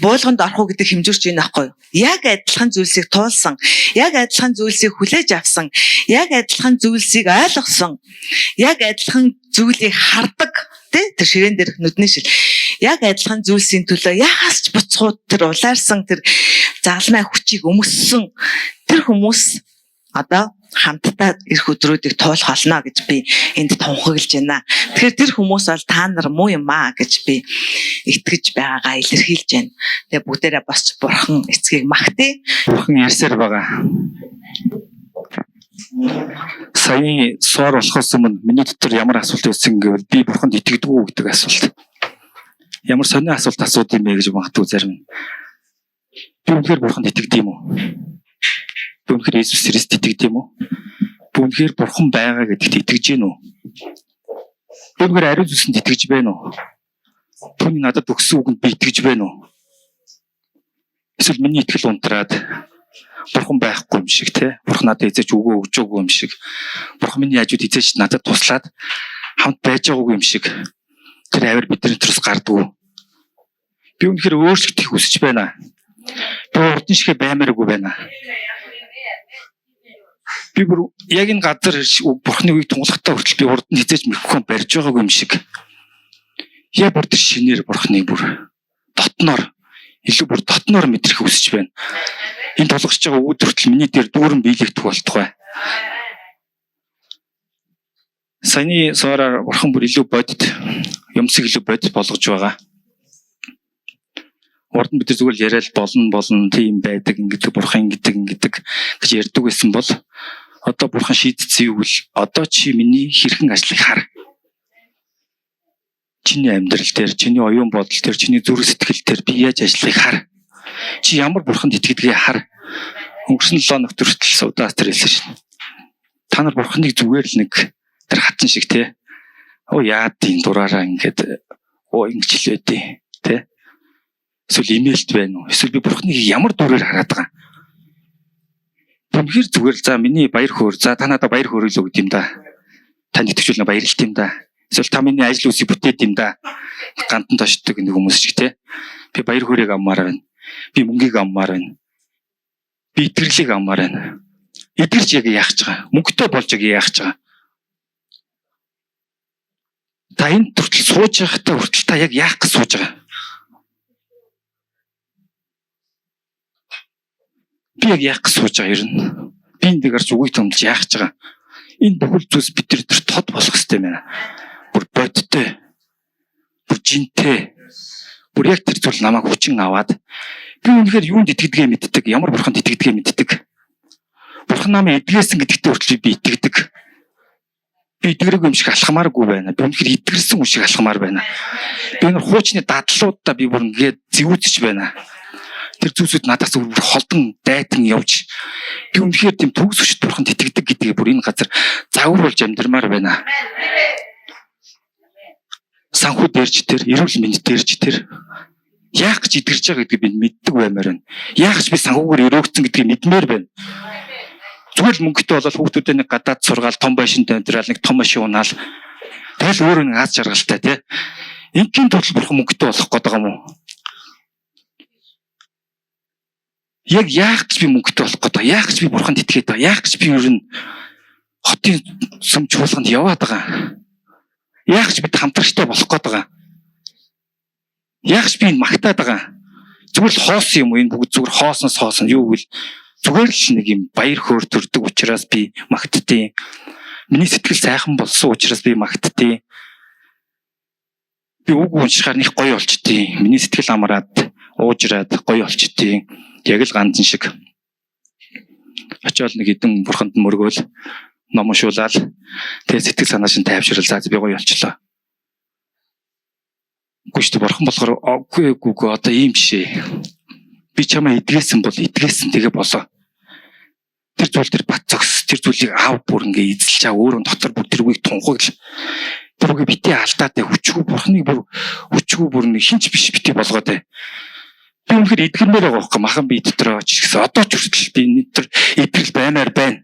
буулганд орох уу гэдэг хэмжүүрч юм аахгүй юу. Яг адилхан зүйлсийг туулсан, яг адилхан зүйлсийг хүлээж авсан, яг адилхан зүйлсийг ойлгосон, яг адилхан зүйлийг хардаг тэр ширээн дээрх нүдний шил. Яг адилхан зүйлсийн төлөө яхаас ч буцхууд тэр улаарсан тэр загалмай хүчийг өмссөн тэр хүмүүс одоо хамтдаа ирэх өдрүүдийг туулах болно гэж би энд тунхаглаж байна. Тэгэхээр тэр хүмүүс бол та нар муу юм аа гэж би итгэж байгаагаа илэрхийлж байна. Тэгээ бүгдээрээ босч бурхан эцгийг магтъя. Бурхан ярьсаар байгаа. Саяны суур болохоос өмнө миний дотор ямар асуулт байсан гэвэл би бурханд итгэдэг үү гэдэг асуулт. Ямар сони асуулт асууд юм бэ гэж магадгүй зарим. Би үнэхээр бурханд итгэдэг юм уу? Би үнэхээр Иесус Христ итгэдэг юм уу? Би үнэхээр бурхан байгаа гэдэгт итгэж гин үү? Би үнэхээр ариун сүнсэнд итгэж байна уу? Түүний надад өгсөн үгэнд би итгэж байна уу? Эсвэл миний итгэл унтраад бурхан байхгүй юм шиг те бурхан надад эзэж өгөө өгж өгөө юм шиг бурхан миний хажууд эзэж надад туслаад хамт байж байгаагүй юм шиг тэр авир бидний төрөөс гардгүй. Би үнэхээр өөрчлөлтийг хүсэж байна. Би урдын шигэ баймааргүй байна. Би бүр яг энэ газар бурханы үгийг тунгалахтаа хүртэл би урд нь эзэж микрофон барьж байгаагүй юм шиг. Яг бүр тэр шинээр бурханы бүр дотноор илүү бүр дотноор мэдрэх хүсэж байна. Энэ тулгарч байгаа үүд хүртэл миний дээр дүүрэн биелэгдэх болтугай. Саяны сороор бурхан бүр илүү бодит юмсыг илүү бодит болгож байгаа. Урд нь бид зүгээр яриад болно тийм байдаг ингэдэг бурхан ингэдэг гэж ярьдаг байсан бол одоо бурхан шийдсэн юу вэ? Одоо чи миний хэрхэн ажлыг хар. Чиний амьдрал дээр, чиний оюун бодол дээр, чиний зүрх сэтгэл дээр би яаж ажлыг хар. Чи ямар бурханд итгэдгийг хар. Өнгөрсөн 7 өнөخت хүртэл суудаас тэр хэлсэн шин. Та нар бурханыг зүгээр л нэг тэр хатсан шиг те. Яад энэ дураараа ингээд ингэчлээ дээ те. Эсвэл имэйлт байна уу? Эсвэл би бурханыг ямар дүрээр хараад байгаа. Үнэхээр зүгээр л за миний баяр хөөр. За та надад баяр хөөрөл өгд юм да. Танд итгэжүүлнэ баярлалт юм да. Эсвэл та миний ажил үсийг бүтээд юм да. Гандан тошдог нэг хүмүүс шиг те. Би баяр хөөргийг аммаар байна. Би мөнгийг аммаар байна. Би итгэрлийг аммаар байна. Идэрч яг яах гэж байгаа. Мөнгөтэй болж яг яах гэж байгаа. Та энэ төртөл сууж байхдаа хүртэл та яг яах гэж сууж байгаа. Би яг яах гэж сууж байгаа ер нь. Би энэ дэгарч үгийг томлж яах гэж байгаа. Энэ бүхэл зүйлс бид нар тод болох хэрэгтэй байна. Бүр бодтой. Бүр жинтэй. Бүр яг тэр зүйл намайг хүчин аваад би үнэхээр юунд итгэдгээ мэддэг, ямар бурханд итгэдгээ мэддэг. Бурхан намайг эдгээсэн гэдэгтээ хүртэл би итгэдэг. Би итгэрэг юм шиг алхамааргүй байна. Би үнэхээр итгэрсэн юм шиг алхамаар байна. Би энэ хуучны дадлуудаа би бүр ингээд зэвүүцэж байна. Тэр зүйлсүүд надаас бүр холдон дайтан явж би үнэхээр тийм төгс өшт бурханд итгэдэг гэдгийг бүр энэ газар загвар болж амьдрмаар байна. Санхүү дээрч тэр, эрүүл мэнд дээрч тэр яах гэж итгэж байгаа гэдгийг би мэддэг баймаар байна. Яах гэж би санхүүгээр өрөөгцөн гэдгийг мэдмээр байна. Зүгээр л мөнгөтэй болол хүүхдүүдээ нэг гадаад сургаал том байшинтай өндөраал нэг том машин унаал тэгэл өөрөө нэг аз жаргалтай тий. Ингийн тул бурхан мөнгөтэй болох гээд байгаа юм уу? Яг яах гэж би мөнгөтэй болох гээд байгаа? Яах гэж би бурханд итгээд байгаа? Яах гэж би ер нь хотын сум чуулганд яваад байгаа? Яах гэж бид хамтрагчтай болох гээд байгаа? Яах гэж би энэ магтаад байгаа? Зүгээр л хоос юм уу? Энэ бүгд зүгээр хоосон юу гэвэл зүгээр л нэг юм баяр хөөр төрдөг учраас би магтдیں۔ Миний сэтгэл сайхан болсон учраас би магтдیں۔ Би үг уншихаар нэг гоё болчдیں۔ Миний сэтгэл амраад уужраад гоё болчдیں۔ Яг л ганцхан шиг. Очоод нэг хэдэн бурханд мөргөөл ном уншуулаад тэгээ сэтгэл санаа шин тайвшрал заа би гоё болчлоо. Гүштэй бурхан болохоор үгүй одоо ийм бишээ. Би чамаа эдгээсэн бол эдгээсэн тэгээ болоо. Тэр зүйл тэр бат зогс тэр зүйлийг аав бүр ингээ эзэлж аа өөрөө дотор бүр тэр үгийг тунхагл. Тэр үгийг битээ алдаад хүчгүй бурхныг бүр нэг хинч биш битээ болгоод бай. Би үнэхээр эдгэрмээр байгаа байхгүй махан би дотроо ч гэсэн одоо ч хүртэл би энэ төр эдгэрэл баймаар байна.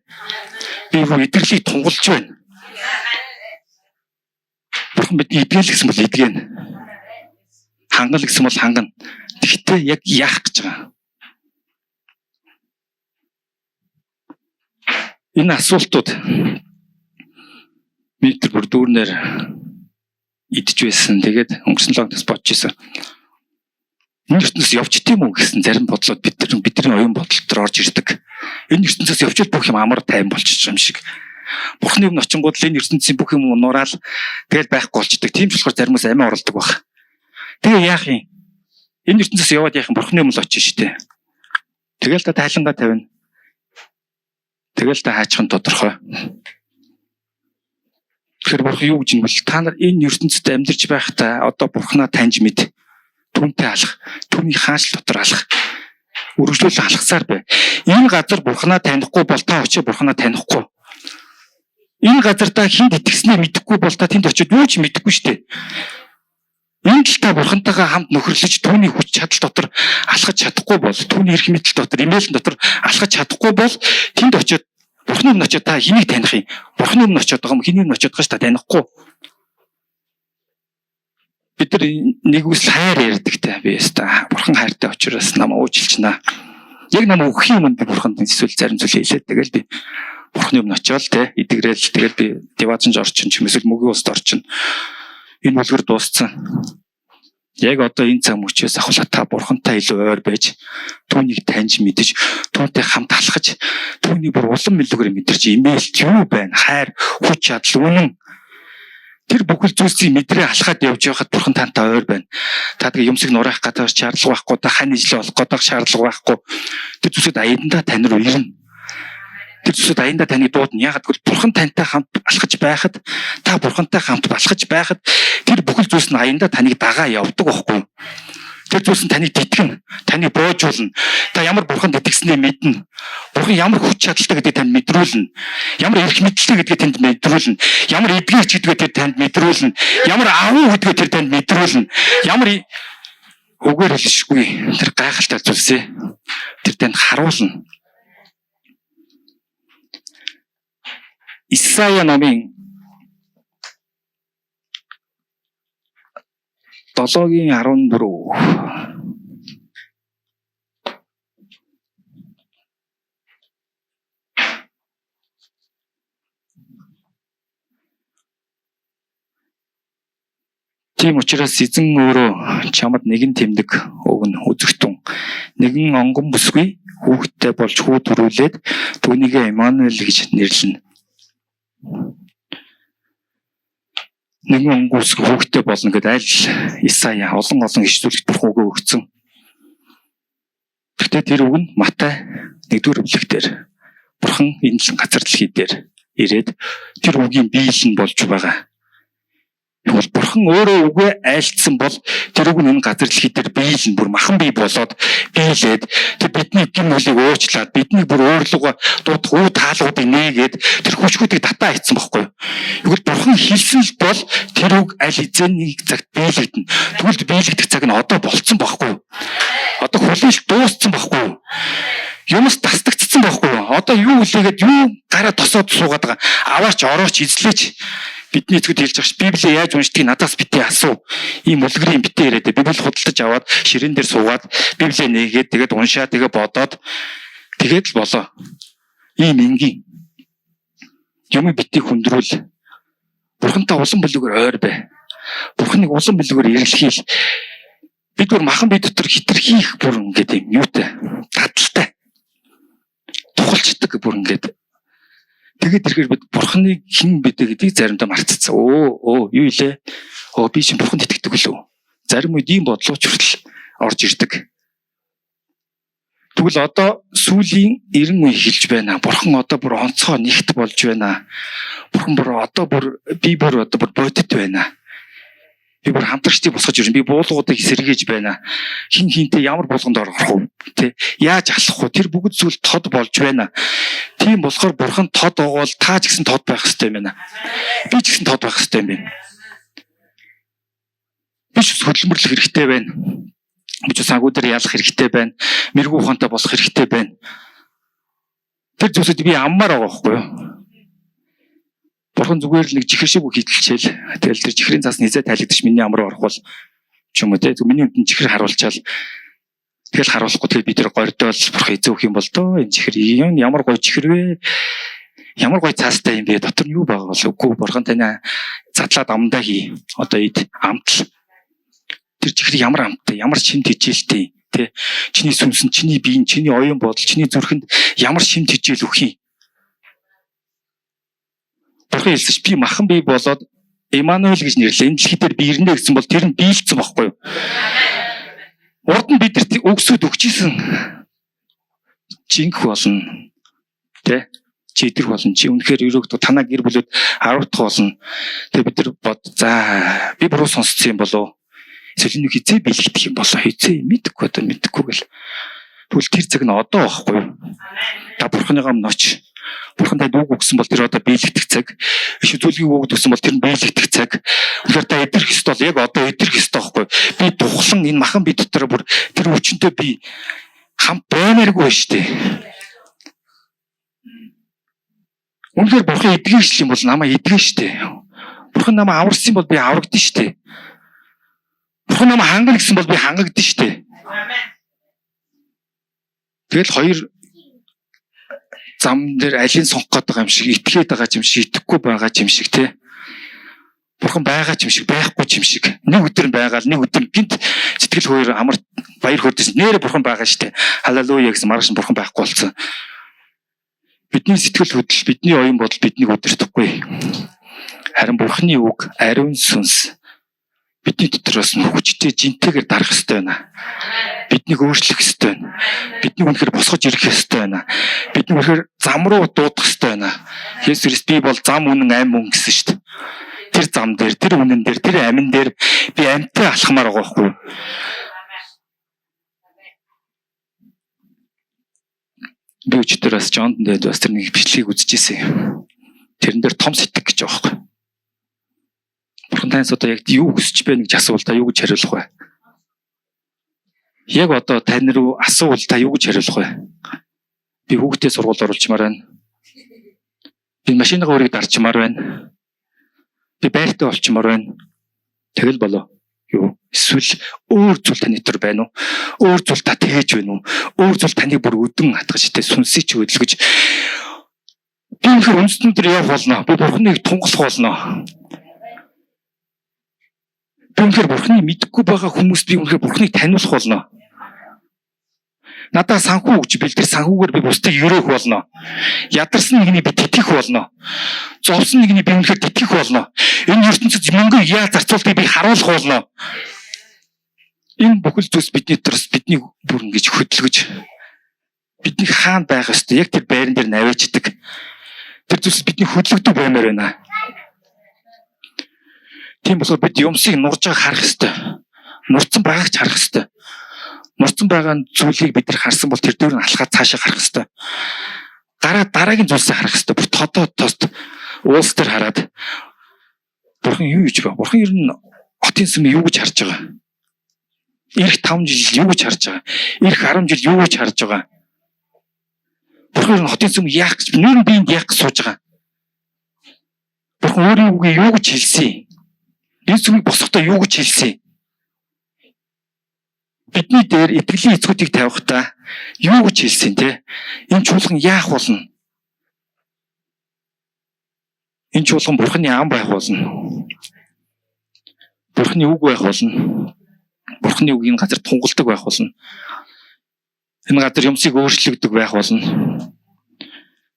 Би бүр эдгэрлийг тунгалж байна. Бурхан бидний эдгэл гэсэн бол эдгэн. Хангал гэсэн бол хангана. Тэгтээ яг яах гэж байгаа. Энэ асуултууд метр бүр дүүрнээр идэж байсан. Тэгээд өнгөрсөн логоос бодож ирсэн. Энэ ертөнцөөс явж тийм үү гэсэн зарим бодлоод бидний оюун бодол төр орж ирдэг. Энэ ертөнцөөс явж бүх юм амар тайван болчих юм шиг. Бурхны өмнө очингууд л энэ ертөнцийн бүх юм нураал тэгэл байхгүй болчдөг. Тийм ч болохоор заримус амиа оролдог баг. Тэгээ яах юм? Энэ ертөнцөөс яваад яах юм? Бурхны өмнө л очиж штэ. Тэгэл та тайлангаа тавина. Тэгэл та хаачих нь тодорхой. Тэгэхээр бурхан юу гэж юм бол та нар энэ ертөнцид амьдарч байхдаа одоо бурхнаа таньж мэд. Түүнтэй алах, түүний хаанч дотор алах. Үргэлжлүүлэн алхасаар бай. Энэ газар бурхнаа танихгүй бол та очиж бурхнаа танихгүй. Энэ газар та хинд итгэснээ мэдэхгүй бол та тэнд очиж юу ч мэдэхгүй штэ. Энэ л та бурхантайгаа хамт нөхөрлөж түүний хүч чадал дотор алхаж чадахгүй бол түүний эрх мэдэл дотор имэйл дотор алхаж чадахгүй бол тэнд очиод бурхны өмнө очиод та хэнийг таних юм? Бурхны өмнө очиод байгаа юм хэнийг өмнө очиод байгаа ш та танихгүй. Бид нар нэг үсэл хайр ярьдаг та би яста бурхан хайртай учраас намайг уучлчнаа. Яг намайг өгөх юм би бурханд эсвэл зарим зүйл хэлээд тэгэл би бурхны өмнө очиод те идэгрээл тэгэл би девацанж орчин ч юм эсвэл мөгийн уст орчин. Энэ бүлгэр дууссан. Яг одоо энэ цаг мөчөөс ахвал та бурхантай илүү ойр байж түүнийг таньж мэдэж түүнтэй хамт алхаж түүний бүр улам мэлүүгээр мэдэрч имэйл юу байна хайр хүч чадал үнэн тэр бүхэл зүйлсийг мэдрээ алхаад явж байхад бурхан тантай ойр байна. Та тэгээ юмсыг нураах гадаа шаардлага байхгүй та хань ижлээ болох гадаа шаардлага байхгүй тэр зүйлсүүд аяндаа тань руу ирнэ. Тэр зүйлсүүд аяндаа таны дуудана. Ягаад гэвэл бурхан тантай хамт алхаж байхад та бурхантай хамт алхаж байхад тэр бүхэл зүйлс нь аяндаа таныг дагаа явдаг байхгүй. Тэр зүйлс нь таныг тэтгэн, таныг боожуулна. Та ямар бурханд итгэснээ мэднэ. Бурхан ямар хүч чадалтай гэдгийг танд мэдрүүлнэ. Ямар эрх мэдэлтэй гэдгийг танд мэдрүүлнэ. Ямар эдгээрч гэдгийг тэр танд мэдрүүлнэ. Ямар агуу гэдгийг тэр танд мэдрүүлнэ. Ямар үгээр хэлшгүй тэр гайхалтай зүйлсээ тэр танд харуулна. Исая номын 7-гийн 14 Тийм учраас эзэн өөрөө чамд нэгэн тэмдэг өгнө үзэгтэн. Нэгэн онгон бүсгүй хүүхдтэй болж хүү төрүүлээд түүнийг Иммануэль гэж нэрлэнэ. Нэгэн онгон бүсгүй хүүхдтэй болно гэдэг аль Исая олон ишзүүлэгт бурхан үгээ өгсөн. Гэхдээ тэр үг нь Матай 1-р бүлэгтэр бурхан энэ газар дэлхий дээр ирээд тэр үгийн биелэл нь болж байгаа. Тэгвэл бурхан өөрөө үгээ айлтсан бол тэр үг нь энэ газар дэлхий дээр биелэн бүр махан бий болоод биелээд тэр бидний гин нүлийг уучлаад бидний бүр өөрлөгөө дуудах уу таалуудыг нээгээд тэр хүчгүүдийг татаа хийцэн байхгүй юу? Тэгвэл бурхан хэлсэн л бол тэр үг аль эзэнийг цагт биелэгдэнэ. Тэгвэл биелэгдэх цаг нь одоо болцсон байхгүй юу? Одоо хүлээлт дууссан байхгүй юу? Юмс тасдагдсан байхгүй юу? Одоо юу үлээгээд юу гараа тосоод суугаад байгаа. Аваач орооч эзлээч. Бидний эцгүүд хэлж байгаа ш. Библийг яаж уншдгийг надаас битээ асуу. Ийм үлгэрийн битээ яриад Библийг худалдаж аваад ширээн дээр суугаад Библийг нээгээд тэгээд уншаа тэгээд бодоод тэгээд л болоо. Ийм энгийн юм битийг хүндрүүл. Бурхантай улам бүлэгээр ойр бай. Бурханыг улам бүлэгээр эргэлхийл. Бид бүр махан бие дотор хитрхийх бүр ингээд юм юутай таталтай. Тухалчдаг бүр ингээд тэгээд ирэхээр бид бурханыг хэн бидэ гэдгийг заримдаа мартцсан. Юу илээ? Би чинь бурханд итгэдэг лөө. Зарим үед ийм бодлооч хүртэл орж ирдэг. Тэгвэл одоо сүүлийн 90 үе эхэлж байна. Бурхан одоо бүр онцгой нэгт болж байна. Бурхан бүр одоо бүр бодит байна. Би бүр хамтрагчдыг босгож ирэн. Би буулгуудыг сэргээж байна. Хин хинтэй ямар булганд орох вэ? Тэ? Яаж алах вэ? Тэр бүгд зүйл тод болж байна. Тийм болохоор бурхан тод оогоол та ч гэсэн тод байх хэрэгтэй юм байна. Би ч гэсэн тод байх хэрэгтэй юм байна. Би ч хөдөлмөрлөх хэрэгтэй байна. Би ч санхүү дээр ялах хэрэгтэй байна. Мэргүү ухаантай болох хэрэгтэй байна. Тэр зүйлсүүд би аммаар байгаа байхгүй юу? Бурхан зүгээр л нэг жихэр шиг үг хилчээл. Тэгэл тэр жихрийн цаас низээ тайлгдчих миний ам руу орох бол ч юм уу те. Миний үнд жихэр харуулчаал. Тэгэл харуулахгүй тэгэл би тэр гордоол бурхан эзөөх юм бол доо энэ жихэр ямар гоё жихэр вэ? Ямар гоё цаастай юм бэ? Дотор нь юу байгаа бол үгүй бурхан таны задлаад амдаа хий. Одоо ид амтл. Тэр жихэр ямар амттай, ямар шимт хижээлтэй те. Чиний сүнс нь, чиний бие нь, чиний оюун бодол, чиний зүрхэнд ямар шимт хижээл өгөх юм. Бурхан хэлсэн чи би махан бий болоод Иммануэль гэж нэрлээ. Энэ дэлхий дээр би ирнэ гэсэн бол тэр нь биелсэн байхгүй юу? Урд нь бидэрт өгсөд өгчээсэн жинх болно. Тэ? Чидэр болно. Чи үнэхээр өрөөгд танаа гэр бүлүүд 10 дахь болно. Тэгээ бид нар бод за би буруу сонссон юм болов. Эсвэл нэг хизээ биелэгдэх юм болоо. Хизээ мэдхгүй гэл. Тэгвэл тэр цаг нь одоо байхгүй юу? Та бурханыгаа ноч. Бурхан танд үг өгсөн бол тэр одоо биелэгдэх цаг. Иш үзүүлгийг өгд өгсөн бол тэр нь биелэгдэх цаг. Үнэхээр та эдэрх ёстой бол яг одоо эдэрх ёстой байхгүй. Би тухлан энэ махан бие дотор бүр тэр хүчнтэй би хамт баймааргүй шүү дээ. Үнэхээр бурхан эдгэж юм бол намайг эдгэж шүү дээ. Бурхан намайг аварсан бол би аврагдсан шүү дээ. Бурхан намайг хангана гэсэн бол би хангагдсан шүү дээ. Тэгэл хоёр зам дээр алийг сонгох гэдэг юм шиг, итгээд байгаа юм шиг, итгэхгүй байгаа юм шиг тий. Бурхан байгаа юм шиг, байхгүй юм шиг. Нэг өдөр нь байгаа л нэг өдөр гинт сэтгэл хоёр амар баяр хөөрдөж нэрэ бурхан байгаа штэ. Халелуя гэсэн маргааш нь бурхан байхгүй болсон. Бидний сэтгэл хөдлөл, бидний оюун бодол биднийг өдөртөхгүй. Харин бурханы үг, ариун сүнс бидний дотроос нь хүчтэй жинтэйгээр дарах ёстой байна. Биднийг өөрчлөх ёстой байна. Биднийг үнэхээр босгож ирэх ёстой байна. Бидний үнэхээр зам руу дуудах ёстой байна. Есүс Христ би бол зам үнэн амь мөн гэсэн шүү дээ. Тэр зам дээр, тэр үнэн дээр, тэр амин дээр би амьтаа алхамаар байгаа байхгүй юу? Би өчтөрөөс Жонд дээд бас тэр нэг бичлэгийг үзчихсэн. Тэрэн дээр том сэтг гэж байгаа байхгүй юу? Бурхан танаас одоо яг юу хүсэж байна гэж асуувал та юу гэж хариулах вэ? Яг одоо тань руу асуувал та юу гэж хариулах вэ? Би хүүхдээ сургуульд оруулчмаар байна. Би машиныгаа өрийг дарчмаар байна. Би байртай болчмаар байна. Тэгэл болоо. Юу? Эсвэл өөр зүйл таны дотор байна уу? Өөр зүйл та тээж байна уу? Өөр зүйл таныг бүр өдөн хатгаж тэ сүнсээ ч хөдөлгөж. Би өнөхөр үндэстэн дээр явах болно. Би бурхныг тунгалах болно. Би үнэхээр бурхныг мэдгүй байгаа хүмүүс би үнэхээр бурхныг таниулах болно. Надад санхүү өгч бэлдэр санхүүгээр би бусдыг өрөөх болно. Ядарсан нэгний би тэтгэх болно. Зовсон нэгний би үнэхээр тэтгэх болно. Энэ ертөнцид мөнгө яаж зарцуултыг би харуулах болно. Энэ бүхэл зүйлс бидний төрс биднийг бүр ингэж хөдөлгөж бидний хаана байх ёстой. Яг тэр байран дээр наваачдаг. Тэр зүйлс бидний хөдөлгдөг баймаар байна. Тийм болохоор бид юмсыг нурж байгааг харах ёстой. Нурцсан байгааг ч харах ёстой. Нурцсан байгаа зүйлийг бид нар харсан бол тэр дээр нь алхаад цаашаа гарах ёстой. Дараагийн зүйлсээ харах ёстой. Бүр тост уулс дээр хараад бурхан юу гэж байна? Бурхан ер нь хотын сүм юу гэж харж байгаа? Ирэх 5 жил юу гэж харж байгаа? Ирэх 10 жил юу гэж харж байгаа? Бурхан ер нь хотын сүм яах гэж нүүрэн биенд яах гэж сууж байгаа? Бурхан өөрийн үгийг юу гэж хэлсэн? Энэ сүмийг босгохдоо юу гэж хэлсэн? Бидний дээр итгэлийн эцгүүдийг тавихтаа юу гэж хэлсэн те? Энэ чуулган яах болно? Энэ чуулган бурханы ам байх болно. Бурханы үг байх болно. Бурханы үг энэ газар тунгалдаг байх болно. Энэ газар юмсыг өөрчлөгдөг байх болно.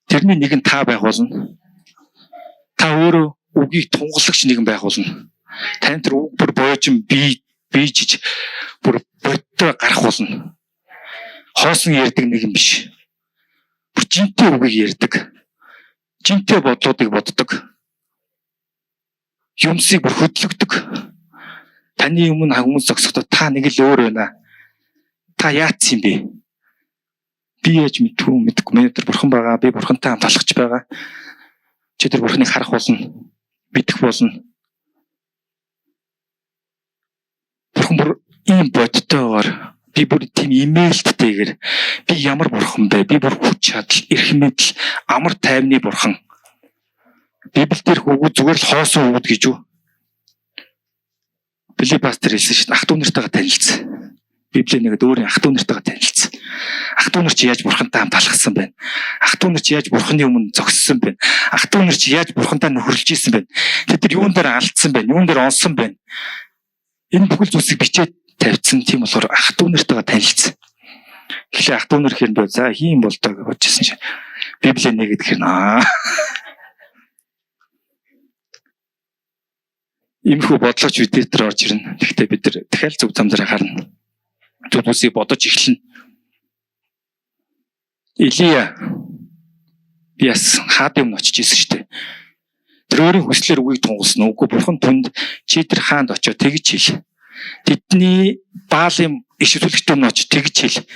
Тэрний нэг нь та байх болно. Та өөрөө үгийг тунгалагч нэгэн байх болно. Тань тэр үг бүр боожин бийжиж бүр бодтой гарах болно. Хоосон ярьдаг нэг юм биш. Бүр жинтэй үгийг ярьдаг. Жинтэй бодлуудыг боддог. Юмсыг бүр хөдлөгдөг. Таны өмнө хүмүүс зогсохдоо та нэг л өөр байна. Та яатсан юм бэ? Би яаж мэдгүй менежер бурхан байгаа. Би бурхантай хамт алхаж байгаа. Чи тэр бурханыг харах болно. Мэдэх болно. Бурхан бүр ийм бодтойгоор би бүр тийм имэйлттэйгээр би ямар бурхан бэ? Би бүр хүч чадал, эрх мэдэл, амар тайвны бурхан. Библиэлд хүүгүүд зүгээр л хоосон хүүгүүд гэж юу? Билли пастор хэлсэн шүү дээ. Ах トゥ нартайгаа танилцсан. Библийн нэгэд өөрийн ах トゥ нартайгаа танилцсан. Ах トゥ нар чи яаж бурхантай хамт алхсан байна? Ах トゥ нар чи яаж бурханы өмнө зогссон байна? Ах トゥ нар чи яаж бурхантай нөхөрлөж исэн байна? Тэд нар юун дээр алдсан байна? Юун дээр онсон байна? Энэ бүхэл зүйлсийг бичээд тавьсан. Тийм болохоор ах トゥ нартайгаа танилцсан. Тэгэхээр ах トゥ нар хэрнээ за хийм болдоо гэж бодчихсон шээ. Библийн нэгэд хэрнээ Иймэрхүү бодлооч бид дээр орж ирнэ. Гэхдээ бид нар дахиад зөв замдаа харна. Зүйлсийг бодож эхэлнэ. Илия яс хаад юм очиж исэн шүү дээ. Тэр өөрийн хүслээр үгийг тунгалсан. Үгүй бурхан түнд чи тэр хаанд очиод тэгж хэл. Тэдний Баалын иш үзүүлэгчд өмнө очиж тэгж хэл.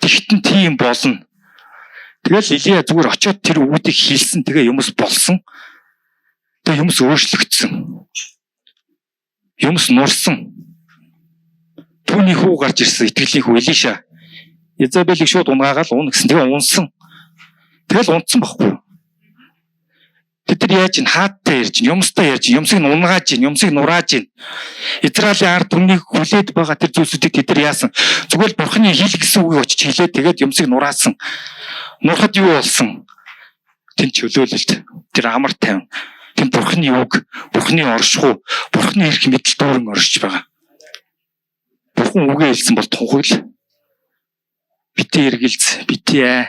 Тэгтэн тийм болно. Тэгэл Илия зүгээр очиод тэр үгүүдийг хэлсэн. Тэгээ юмс болсон. Тэгээ юмс өөрчлөгдсөн. Юмс нурсан. Түүний хүү гарч ирсэн итгэлийн хүү Илиша. Изабелийг шууд унгаагаал уун гэсэн. Тэгээ унсан. Тэгэл унтсан байхгүй юу? Тэд нар яаж ин хааттай ярьж, юмстай ярьж, юмсыг унгааж, юмсыг нурааж ин. Израилийн ард түмнийг хүлээд байгаа тэр зүйлсүүдийг тэд нар яасан? Зүгээр л бурханы хэл гэсэн үгийг очиж хэлээд тэгээд юмсыг нураасан. Нурахад юу болсон? Тэн чөлөөлөлт. Тэр амар тайван. Тэнд бурханы үг, бурханы оршихуй, бурханы эрх мэдэл дүүрэн оршиж байгаа. Бурхан үгээ хэлсэн бол тунхайл. Битээ эргэлз, битээ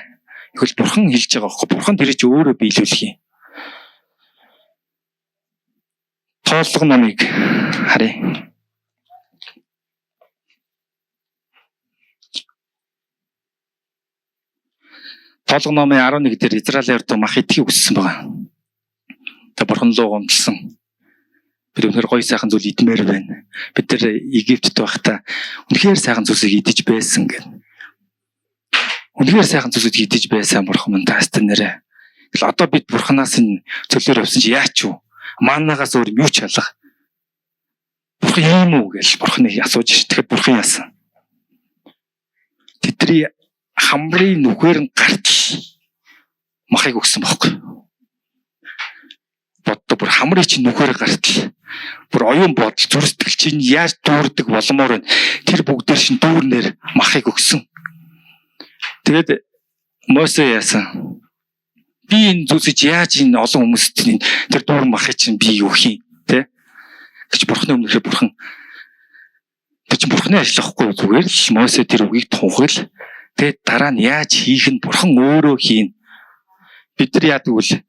ихэл бурхан хэлж байгаа байхгүй. Бурхан тэр чинь өөрөө биелүүлэх юм. Тооллого номыг харъя. Тооллого номын 11 дээр Израилийн ард мах идэхийг хүссэн байгаа. Та бурхан руу гомдлсон. Бид өнөхөр гоё сайхан зүйл идмээр байна. Бид тэр Египтэд байхдаа үнэхээр сайхан зүйлсийг идэж байсан гэх. Үнэхээр сайхан зүйлсийг идэж байсан бурхан минь таастай нэрэ. Тэгэл одоо бид бурханаас энэ цөлөөр авсан чи яач вэ? Маанагаас өөр юу ч алга. Бурхан юм уу гэж бурханыг асууж ш. Тэгэхээр бурхан яасан. Тэдний хамрын нүхээр нь гартал махыг өгсөн бохоггүй. Боддог бүр хамрын чинь нүхээр гартал. Бүр оюун бодол зүр сэтгэл чинь яаж дүүрдэг боломоор байна. Тэр бүгдээр шин дүүрнээр махыг өгсөн. Тэгээд Мосе яасан. Би энэ зүйлсийг яаж энэ олон хүмүүст тэр дүүрэн махыг чинь би юу хий, тэ? Гэж бурханы өмнөхөр бурхан чинь бурхны ажил ахгүй зүгээр л Мосе тэр үгийг тунхагл. Тэгээд дараа нь яаж хийх нь бурхан өөрөө хийн. Бид нар яадаг вэ?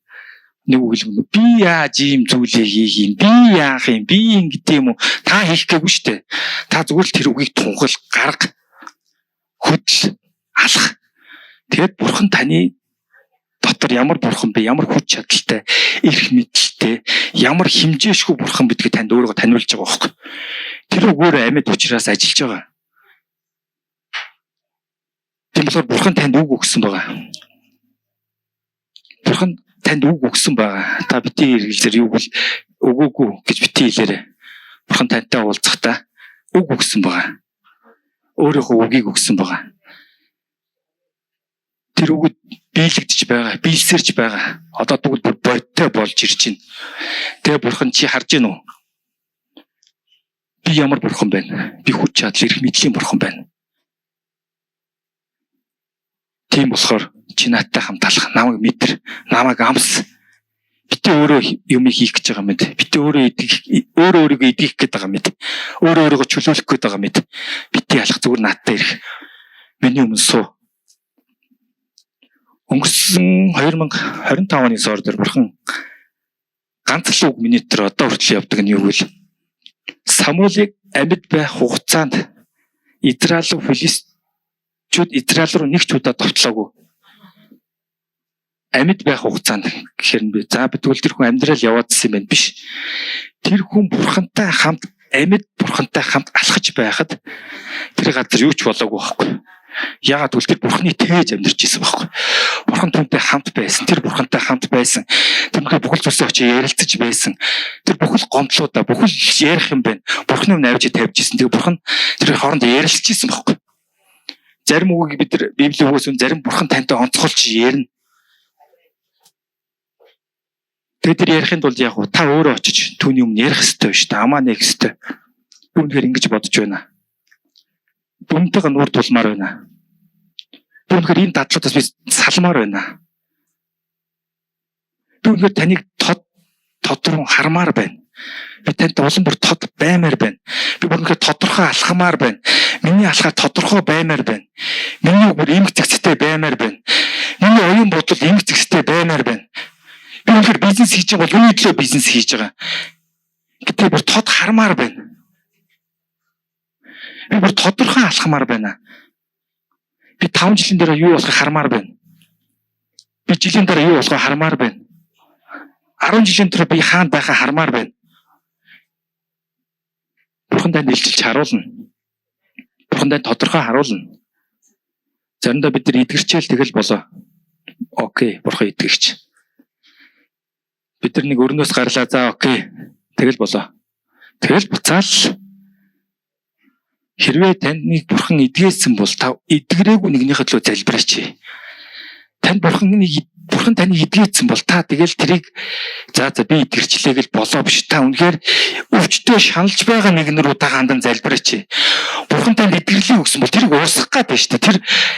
Нэг үг л би яаж ийм зүйлийг хийх юм? Би яах юм? Би ингэдэм юм уу? Та хийх гээгүй шүү дээ. Та зүгээр л тэр үгийг тунхагл, гарга, хөдөл, алах. Тэгээд бурхан таны дотор ямар бурхан бэ? Ямар хүч чадалтай, эрх мэдэлтэй, ямар хэмжээшгүй бурхан бидгийг танд өөрөө таниулж байгаа байхгүй. Тэр өгөөрөө амьд учраас ажиллаж байгаа. Тийм болохоор бурхан танд үг өгсөн байгаа. Бурхан танд үг өгсөн байгаа. Та битгий хэрэглэзэр юу бол өгөөгүй гэж битгий хэлээрэй. Бурхан тантай уулзахдаа үг өгсөн байгаа. Өөрийнхөө үгийг өгсөн байгаа. Тэр үг биелэгдэж байгаа, биелсэрж байгаа. Одоо тэгвэл бодтой болж ирж байна. Тэгээ бурхан чи харж гин үү? Би ямар бурхан байна? Би хүч чадал, эрх мэдлийн бурхан байна. Тийм болохоор чи наадтай хамт алах, намайг мэдэр, намайг амс. Битээ өөрөө юм хийх гэж байгаа мэд. Битээ өөрөө өөрийгөө эдгэх гээд байгаа мэд. Өөрийгөө чөлөөлөх гээд байгаа мэд. Битээ алах зүгээр наадтай ирэх. Миний өмнө суу. Өнгөрсөн 2025 оны сар дээр бурхан ганц л үг миний дээр одоо хүртэл явдаг нь юу вэ? Самуэлийг амьд байх хугацаанд Израиль филистчүүд Израиль руу нэг ч удаа довтлоогүй. Амьд байх хугацаанд гэхээр нь би за битгүүл тэр хүн амьдрал яваадсан юм байна биш. Тэр хүн бурхантай хамт амьд бурхантай хамт алхаж байхад тэр газар юу ч болоогүй байхгүй. Яагаад гэвэл тэр бурхны тээж амьдарч исэн байхгүй. Бурхан түүнтэй хамт байсан. Тэр бурхантай хамт байсан. Түүнтэй бүхэл зүйлсээ очиж ярилцаж байсан. Тэр бүхэл гомдлуудаа бүхэл ярих юм байна. Бурхны өмнө авчиж тавьж исэн. Тэгээ бурхан тэр хооронд ярилцж исэн байхгүй. Зарим үгийг бид нар Библийн үгээс зарим бурхан тантай онцгойлж ярина. Тэгээд тэр ярихын тулд яг та өөрөө очиж түүний өмнө ярих хэрэгтэй биш. Амаа нээх хэрэгтэй. Үүнхээр ингэж бодож байна. Дүнтэйг нуур тулмаар байна. Түүнхээр энэ дадлуудаас би салмаар байна. Түүнхээр таныг тодорхой хармаар байна. Би танд улам бүр тод баймаар байна. Би бүрнхээр тодорхой алхамаар байна. Миний алхаа тодорхой баймаар байна. Миний бүр эмх зэгцтэй баймаар байна. Миний оюун бодол эмх зэгцтэй баймаар байна. Би үнэхээр бизнес хийж байгаа бол юуны төлөө бизнес хийж байгаа. Гэтэ бүр тод хармаар байна. Би бүр тодорхой алхамаар байна. Би 5 жилийн дараа юу болохыг хармаар байна. Би жилийн дараа юу болохыг хармаар байна. 10 жилийн дараа би хаана байхаа хармаар байна. Бурхан танд илчилж харуулна. Бурхан танд тодорхой харуулна. Заримдаа бид нар идгэрчээл тэгэл болоо. Окей, бурхан идгэгч. Бид нар нэг өрнөөс гарлаа за окей. Тэгэл болоо. Тэгэл буцаал. Хэрвээ таныг бурхан эдгээсэн бол та эдгэрээгүй нэгнийхээ төлөө залбираач. Танд бурхан таныг эдгээсэн бол та тэгэл тэрийг за би эдгэрчлээ гэж болоо биш. Та үнэхээр өвчтөе шаналж байгаа нэгэн рүү та хандан залбираач. Бурхан танд эдгэрлийг өгсөн бол тэрийг уусгах гээд байна шүү дээ. Тэр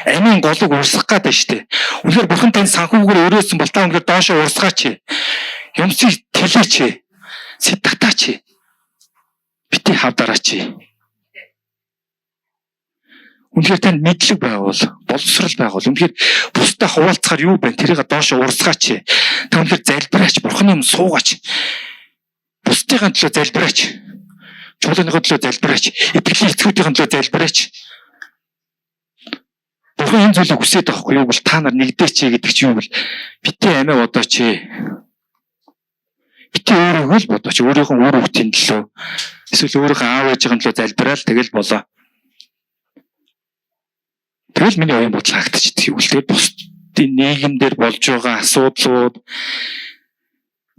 амийн голыг уусгах гээд байна шүү дээ. Үнэхээр бурхан танд санхүүгээр өрөөсөн бол та үнэхээр доошоо уусгаач. Юмсыг тэлээч. Сэтгтаач. Бити хавдараач. Үнэхээр танд мэдлэг байвал, боловсрал байвал, үнэхээр бусдаа хуваалцахаар юу байна? Тэрийг доошоо урсгаач. Та үнэхээр залбираач, бурханы өмнө суугаач. Бусдын төлөө залбираач. Чуулганыхаа төлөө залбираач. Итгэлийн эцгүүдийн төлөө залбираач. Бурхан энэ зүйлийг хүсээд байхгүй юу? Бол та нар нэгдээч гэдэг чинь юу вэ? Битээ амиа бодооч. Битээ өөрийгөө л бодооч. Өөрийнхөө үр хүүхдийн төлөө, эсвэл өөрийнхөө аав ээжийн төлөө залбираал тэгэл болоо. Тэгэл миний оюун бодол хаагдчихдаг юм л тэгээ бусдын нийгэмдэр болж байгаа асуудлууд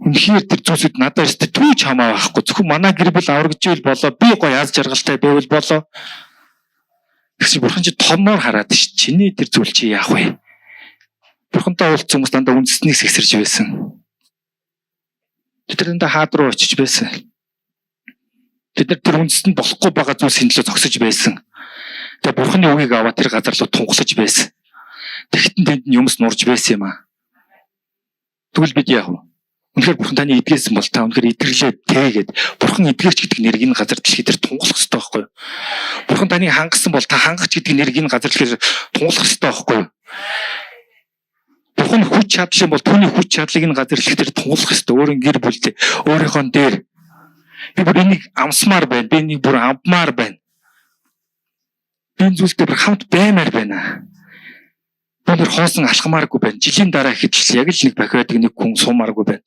үнэхээр тэр зүйлсүүд надад өстө түүч хамаа байхгүй зөвхөн манай гэр бүл аврагдж ийл болоо би гоё аз жаргалтай байвал болоо гэсэн бурхан чи томноор хараад ш чиний тэр зүйл чи яах вэ? Бурхантай уулзсан хүмүүс дандаа үндэснийг сэгсэрж байсан. Бид нар дандаа хаад руу очиж байсан. Бид нар тэр үндэсэнд болохгүй байгаа зүйлсийн төлөө зогсож байсан. Тэгээ бурханы үгийг аваад тэр газар руу тунгалж байсан. Тэгтэн тэнд нь юмс нурж байсан юм аа. Тэгвэл бид яах вэ? Үнэхээр бурхан таны эдгээсэн бол та үнэхээр эдгэрлээ тэгээд бурхан эдгэрч гэдэг нэрийг энэ газар дэлхий дээр тунгалах хэрэгтэй байхгүй юу? Бурхан таныг хангасан бол та хангах гэдэг нэрийг энэ газар дэлхий дээр тунгалах хэрэгтэй байхгүй юу? Бурхан хүч чадлын бол түүний хүч чадлыг энэ газар дэлхий дээр тунгалах хэрэгтэй. Өөрийн гэр бүлдээ, өөрийнхөө дээр би бүр энийг амсмаар байна. Би энийг бүр амбмаар байна. Би энэ зүйлтэй бүр хамт баймаар байна. Өнөр хоосон алхамааргүй байна. Жилийн дараа ихэд яг л нэг бахиадаг нэг хүн суумааргүй байна.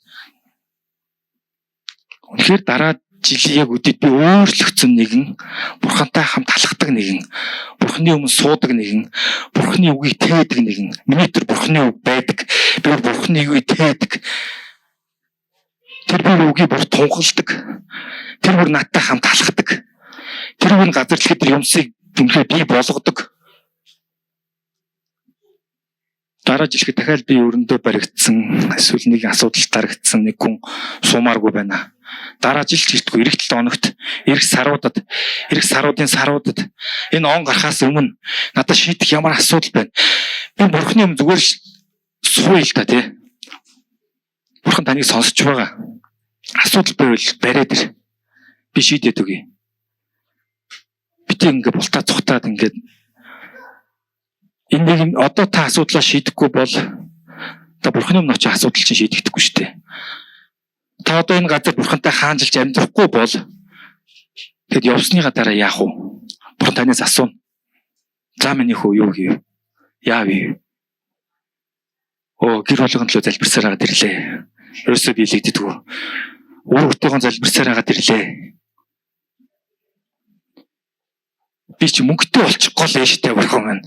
Үнэхээр дараа жилийн яг үдэд би өөрчлөгдсөн нэгэн, бурхантай хамт алхдаг нэгэн, бурханы өмнө суудаг нэгэн, бурханы үгийг тээдэг нэгэн. Миний тэр бурханы үг байдаг. Би бурханы үгийг тээдэг. Тэр бүр үгийг бүр тунгалдаг. Тэр бүр надтай хамт алхдаг. Тэр бүр газар дэлхийд юмсыг үнэхээр би болгодог. Дараа жилд дахиад би өрөндөө баригдсан, эсвэл нэг асуудал тарагдсан нэг хүн суумааргүй байна. Дараа жил чигтгүй эх 7 хоногт эх саруудын саруудад энэ он гарахаас өмнө надад шийдэх ямар асуудал байна. Би бурхны юм зүгээр сууя л та тий. Бурхан таныг сонсож байгаа. Асуудал байвал бариад ир. Би шийдээд өгье. Би ингээ бултаа цухтаад ингээд энэ нэг одоо та асуудлаа шийдэхгүй бол та бурхны өмнө очиж асуудал чинь шийдэгдэхгүй шүү дээ. Та одоо энэ газар бурхантай хаанжилж амьдрахгүй бол тэгэд явсныга дараа яах вэ? Бурхан танаас асууна. За миний хөө юу хийв? Яав юу? Гэр болгон төлөө залбирсаар хагаад ирлээ. Ерөөсөө биелэгддэггүй. Өөр өөртөөгөө залбирсаар хагаад ирлээ. Би чи мөнгөтэй болчихгоо л штэ бурхан маань.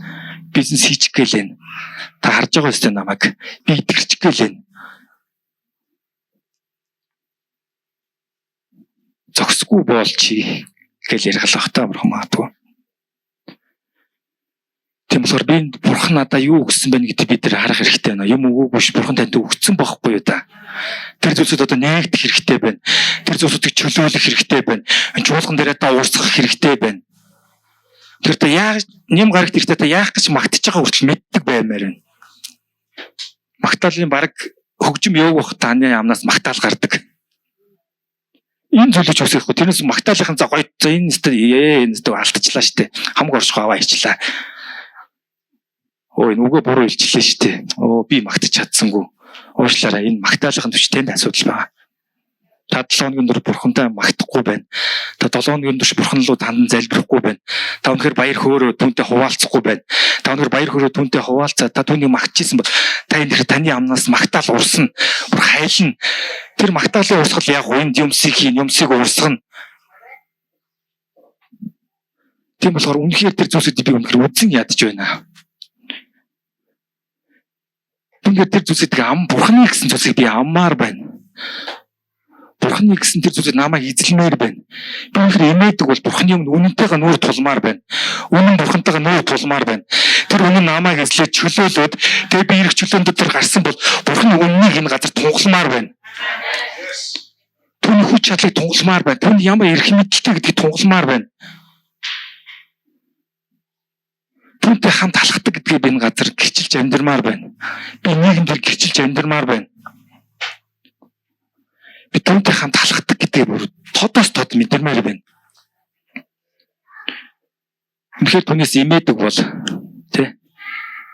Бизнес хийчих гэлээ. Та харж байгаа өстэй намайг. Би итгэрч гэлээ. Зогсгүй болчи гэж ярих та бурхан магадгүй. Тийм болохоор би бурхан надаа юу өгсөн бэ гэдгийг бид нар харах хэрэгтэй байна. Юм өгөөгүй ш бурхан танд өгсөн байхгүй юу та. Тэр зүйлсүүд одоо нээгдэх хэрэгтэй байна. Тэр зүйлсүүдийг чөлөөлөх хэрэгтэй байна. Чуулган дээрээ та уурсгах хэрэгтэй байна. Тэр та яах нэм гарагт ихтэй та яах гэж магтаж байгаа хүртэл мэддэг баймаар байна. Магтаалын баг хөгжим явах таны амнаас магтаал гардаг. Энэ зүйлж үсэхгүй. Тэрнээс магтаалынхан за гоё за энэ алдчихлаа штэ. Хамаг орших аваа ичлаа. Энэ үгээ буруу илчлээ штэ. Би магтаж чадсангүй. Уушлаараа энэ магтаалынхан төвчтэй асуудал байгаа. Та 7 хоногийн дөрөв бурхантай магтахгүй байна. Та 7 хоногийн дөрөв бурхан руу хандан залбирахгүй байна. Та өнөхөр баяр хөөрөө түүнтэй хуваалцахгүй байна. Та өнөхөр баяр хөөрөө түүнтэй хуваалцаад та түүнийг магтчихсан бол та энэ таны амнаас магтаал урсна. Бүр хайлна. Тэр магтаалын урсгал яг энд юмсыг юмсыг урсгана. Тийм болохоор үнэхээр тэр зүйлсүүдийг би үнэхээр үзэн ядаж байна. Үнэхээр тэр зүйлсүүдийг бурханы гэсэн зүйлсийг би аммаар байна. Бурханы гэсэн тэр зүйлсүүд намайг эзэлмээр байна. Би үнэхээр эмээдэг бол бурханы өмнө үнэнтэйгээ нүүр тулмаар байна. Үнэн бурхантайгаа нүүр тулмаар байна. Тэр үнэн намайг эзлээд чөлөөлөөд тэгээ би ирэх чөлөөнд дотор гарсан бол бурханы үннийг энэ газар тунгаламаар байна. Түүний хүч чадлыг тунгаламаар байна. Түүний ямар эрх мэдэлтэй гэдгийг тунгаламаар байна. Түүнтэй хамт алхдаг гэдгийг би энэ газар гिचилж амьдрмаар байна. Би нийгэмдэр гिचилж амьдрмаар байна. Би түүнтэй хамт алхдаг гэдгийг бүр тодоос тод мэдэрмээр байна. Үнэхээр түүнээс имээдэг бол тий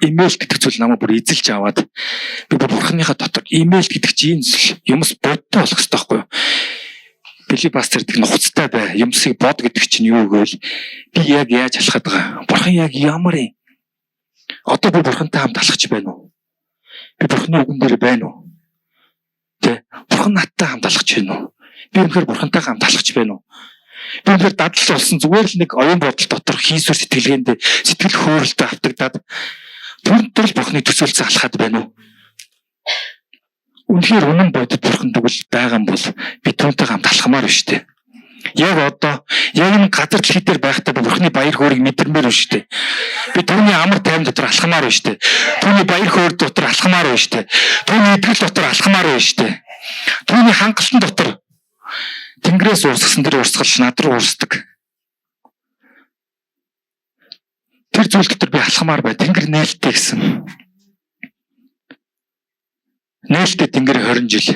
имэйл гэдэг зүйл намайг бүр эзэлж аваад би бурханыхаа дотор имэйл гэдэг чинь юмс бодтой болох хэрэгтэй байхгүй юу? Били пастор гэдэг нухацтай бай. Юмсыг бод гэдэг чинь юу гэвэл би яг яаж алхаад байгаа? Бурхан яг ямар юм? Одоо би бурхантай хамт алхаж байна уу? Би бурханы үгэн дээр байна уу? Тэ бурхан надтай хамт алхаж байна уу? Би үнэхээр бурхантай хамт алхаж байна уу? Би үнэхээр дадлж болсон зүгээр л нэг оюун бодол дотор хийсвэр сэтгэлгээндээ сэтгэл хөөрөлтөд автагдаад түрэл бурханы төсөөлсөн алхаад байна уу? Үнэхээр үнэн бодит бурхан тэгвэл байгаа юм бол би түүнтэй хамт алхамаар биш үү? Яг одоо яг энэ газар дэлхий дээр байхдаа бурханы баяр хөөргийг мэдэрмээр биш үү? Би түүний амар тайван дотор алхамаар биш үү? Түүний баяр хөөр дотор алхамаар биш үү? Түүний итгэл дотор алхамаар биш үү? Түүний хангалтын дотор Тэнгэрээс урсгасан тэр урсгалч над руу урсдаг. Тэр зүйл дотор би алхамаар бай. Тэнгэр нээлттэй гэсэн. Нээлттэй тэнгэр 20 жил.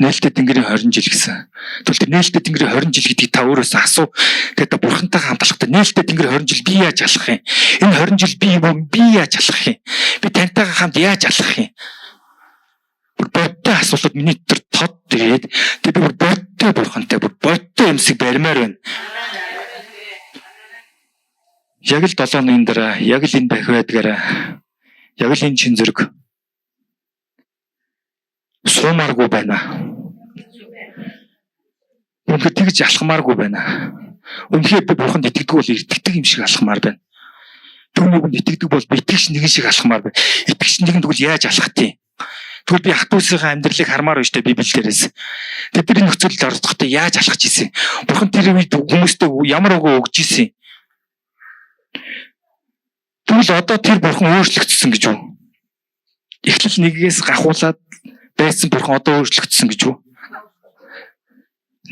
Нээлттэй тэнгэрийн 20 жил гэсэн. Тэгвэл тэр нээлттэй тэнгэрийн 20 жил гэдгийг та өөрөөсөө асуу. Тэгээд та бурхантайгаа хамтлахдаа нээлттэй тэнгэрийн 20 жил би яаж алах юм? Энэ 20 жил би яаж алах юм? Би таньтайгаа хамт яаж алах юм? Бодтой асуултууд миний дотор тод тэгээд би бүр бодтой бурхантай бүр бодтой юмсыг баримаар байна. Яг л 7 өдрийн дараа яг л энэ бах байдгаараа яг л энэ чин зэрэг суумааргүй байна. Үнэхээр тэгж алхмааргүй байна. Үнэхээр би бурханд итгэдэг бол итгэдэг юм шиг алхмаар байна. Түүнийг итгэдэг бол би итгэж нэгэн шиг алхмаар байна. Итгэж нэгэн тэгвэл яаж алхах тийм? Тэгвэл би хатуусынхаа амьдралыг хармаар байна штэ Библи дээрээс. Тэгээд тэр нөхцөлд оролцохдоо яаж алхаж ийсэн? Бурхан тэр үед хүмүүстэй ямар өгөө өгж ийсэн? Тэгвэл одоо тэр бурхан өөрчлөгдсөн гэж үү? Эхлэл нэгээс гахуулаад байсан бурхан одоо өөрчлөгдсөн гэж үү?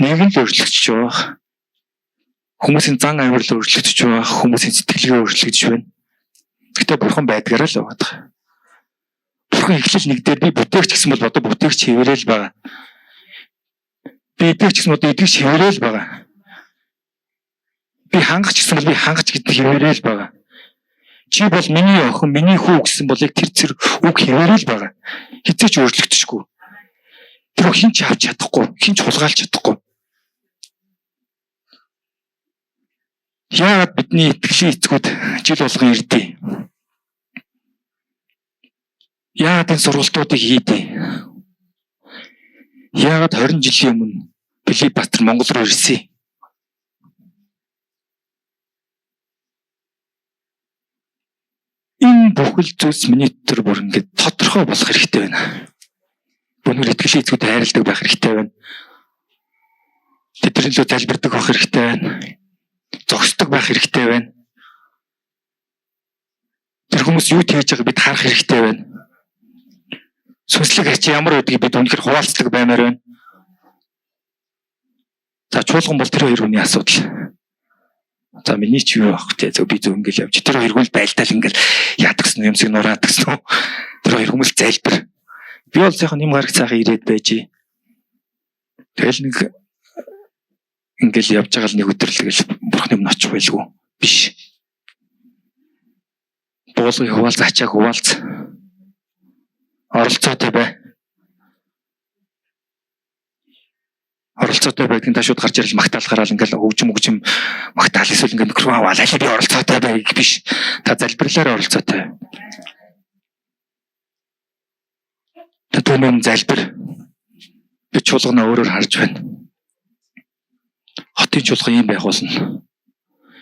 Нэг нь л өөрчлөгдөж байгаа. Хүмүүсийн зан авирал өөрчлөгдөж байгаа. Хүмүүсийн сэтгэлгээ өөрчлөгдөж байна. Гэтэ бурхан байдгаараа л байгаа. Бурхан эхлэл нэг дээр би бүтээгч гэсэн бол одоо бүтээгч хэвээрэл байгаа. Би идэвч гэсэн одоо идэвч хэвээрэл байгаа. Би хангах гэсэн бол би хангах гэдэг хэвээрэл байгаа. Чи бол миний охин, миний хүү гэсэн бол яг тэр үг хэвээрэл байгаа. Хизээч өөрчлөгдөшгүй. Тэр хин ч авч чадахгүй, хин ч хулгайлж чадахгүй. Яагаад бидний итгэлийн эцгүүд жил болгон ирдээ? Яагаад энэ сургалтуудыг хийдээ? Яагаад 20 жилийн өмнө Филипп Пастор Монгол руу ирсэн? Энэ бүхэл зүйлс миний дотор бүр ингээд тодорхой болох хэрэгтэй байна. Өнөр итгэлийн эцгүүд хайрладаг байх хэрэгтэй байна. Тэдний лөө залбирдаг байх хэрэгтэй байна. Зогсдог байх хэрэгтэй байна. Тэр хүмүүс юу хийж байгааг бид харах хэрэгтэй байна. Сүнслэг ачи ямар байдгийг бид үнэхээр хуваалцдаг баймаар байна. За чуулган бол тэр хоёр хүний асуудал. За миний ч юу аах вэ? Би зөв ингээл явж. Тэр хоёр хүн л байлдаал ингээл яадаг гэсэн юмсыг нураадаг гэсэн үү? Тэр хоёр хүмүүс залбир. Би бол сайхан юм гарах цаахан ирээд байж. Тэгэл нэг ингээл явж байгаа л нэг өдөр л тэгэл бурхны өмнө очих байлгүй. Биш. Буулгыг хуваалц, ачааг хуваалц. Оролцоотой бай. Оролцоотой байдгийн та шууд гарч ирэл магтаал гараал ингээл хөгжим магтаал эсвэл ингээл микрофон аваад аль би оролцоотой бай гэх биш. Та залбирлаар оролцоотой. Та түүний залбир. Би чуулгана өөрөөр харж байна. Хотын чуулган юм байх болно.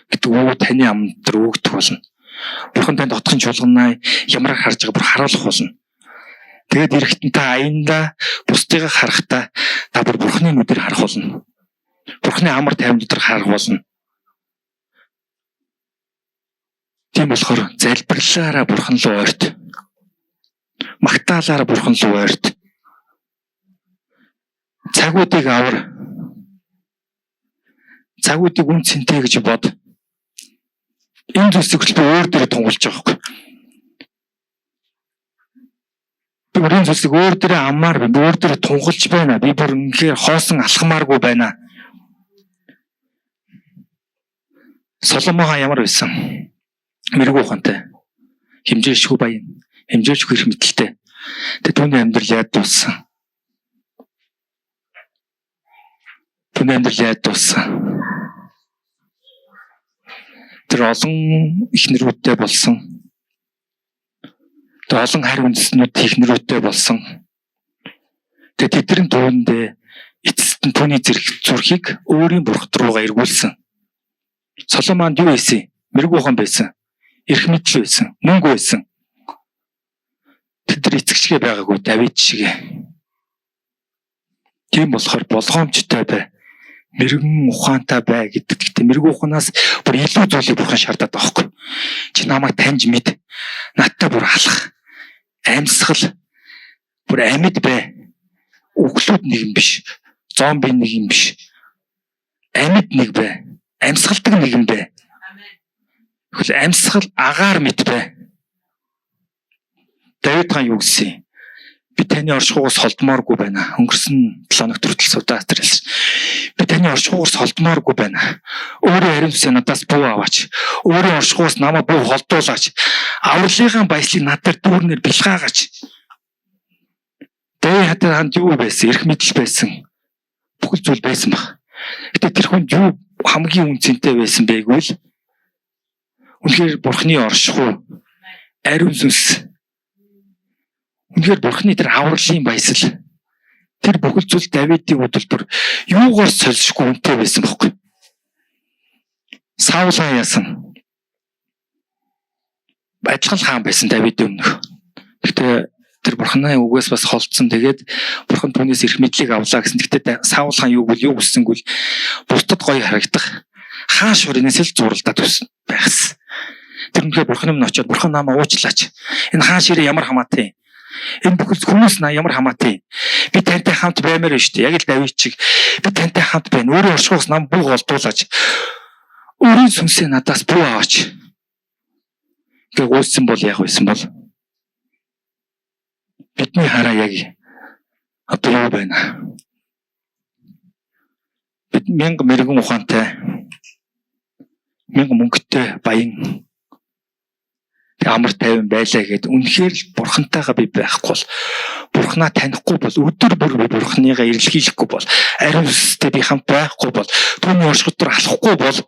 Гэдэг үү таны амд дээр өгдөх болно. Бурхан танд хотын чуулганаа ямар харж байгааг бүр харуулах болно. Тэгээд эрэхтэн та аяндаа бусдыг харахтаа та бүр бурхны нүдээр харах болно. Бурхны амар тайван дотор харах болно. Тийм болохоор залбирлаараа бурхан руу ойрт. Магтаалаараа бурхан руу ойрт. Цагуудыг авар. Цагуудыг үн цэнтэй гэж бод. Энэ зүйлсийг би өөр дээрээ тунгалж байгаа байхгүй. Би энэ зүйлсийг өөр дээрээ аммаар би өөр дээрээ тунгалж байна. Би бүр үнэхээр хоосон алхмааргүй байна. Соломон ямар байсан? Мэрэгүү ухаантай. Хэмжээшгүй баян. Хэмжээшгүй их мэдэлтэй. Тэгээд түүний амьдрал яад дууссан? Түүний амьдрал яад дууссан? Тэр олон ихнэрүүдтэй болсон. Тэр олон харь үндэстнүүд ихнэрүүдтэй болсон. Тэгээд тэдний түүндээ эцэст нь түүний зүрхийг өөрийн бурхад руугаа эргүүлсэн. Соломонд юу байсан? Мэрэгүү ухаан байсан. Эрх мэдэл байсан. Мөнгө байсан. Тэд эцэгчгээ байгаагүй Давид шигэ. Тийм болохоор болгоомжтой бай. Мэрэгэн ухаантай бай гэдэг. Гэхдээ мэрэгэн ухаанаас бүр илүү зүйлийг бурхан шаардаад байгаа байхгүй. Чи намайг таньж мэд. Надтай бүр алах. Амьсгал. Бүр амьд бай. Өглөөд нэг юм биш. Зомби нэг юм биш. Амьд нэг бай. Амьсгалдаг нэг юм бай. Тэгвэл амьсгал агаар мэд бай. Давид хаан юу гэсэн? Би таны оршихугаас холдмооргүй байна. Өнгөрсөн 7 хоног хүртэл судаастар хэлсэн. Би таны оршихугаас холдмооргүй байна. Өөрөө ариун сүнсээ надаас буу аваач. Өөрөө оршихугаас намайг буу холдуулаач. Авралынхаа баяслыг надаар дүүрнээр бэлгаагаач. Дэвийн хатад ханд юу байсан? Эрх мэдэл байсан. Бүхэл зүйл байсан баг. Гэтэ тэр хүнд юу хамгийн үнцэнтэй байсан бэ гэвэл үнэхээр Бурхны оршихуй, ариун сүнс. Үнэхээр Бурхны тэр авралын баясал. Тэр бүхэл зүйл Давидын хөдөлбөр юугаар сольшгүй үнэтэй байсан бохоггүй. Саул хаан яасан? Адилхан хаан байсан Давидын өмнөх. Гэтэ тэр Бурхны үгээс бас холдсон. Тэгээд Бурхан түүнээс эрх мэдлийг авлаа гэсэн. Гэтэ Саул хаан юу гэсэнгүүл бусдад гоё харагдах. Хаан шуурынээс л зуралдаад байхсан. Тэр үнэхээр Бурханы өмнө очиод Бурхан намаа уучлаач. Энэ хаан ширээ ямар хамаатай. Энэ бүхэл хүмүүс ямар хамаатай. Би тантай хамт баймаар байна шүү дээ. Яг л Давид чиг би тантай хамт байна. Өөрөө оршихуус нам буу голдуулаач. Өөрийн сүнсээ надаас буу аваач. Гэхдээ гүйсэн бол яг байсан бол бидний хараа яг одоо юу байна? Бид 1000 мэрэгэн ухаантай 1000 мөнгөтэй баян амар тайван байлаа гэд үнэхээр л Бурхантайгаа би байхгүй бол Бурхнаа танихгүй бол өдөр бүр би Бурхныгаа эрэлхийлэхгүй бол ариун сүнстэй би хамт байхгүй бол түүний оршихуй дотор алахгүй бол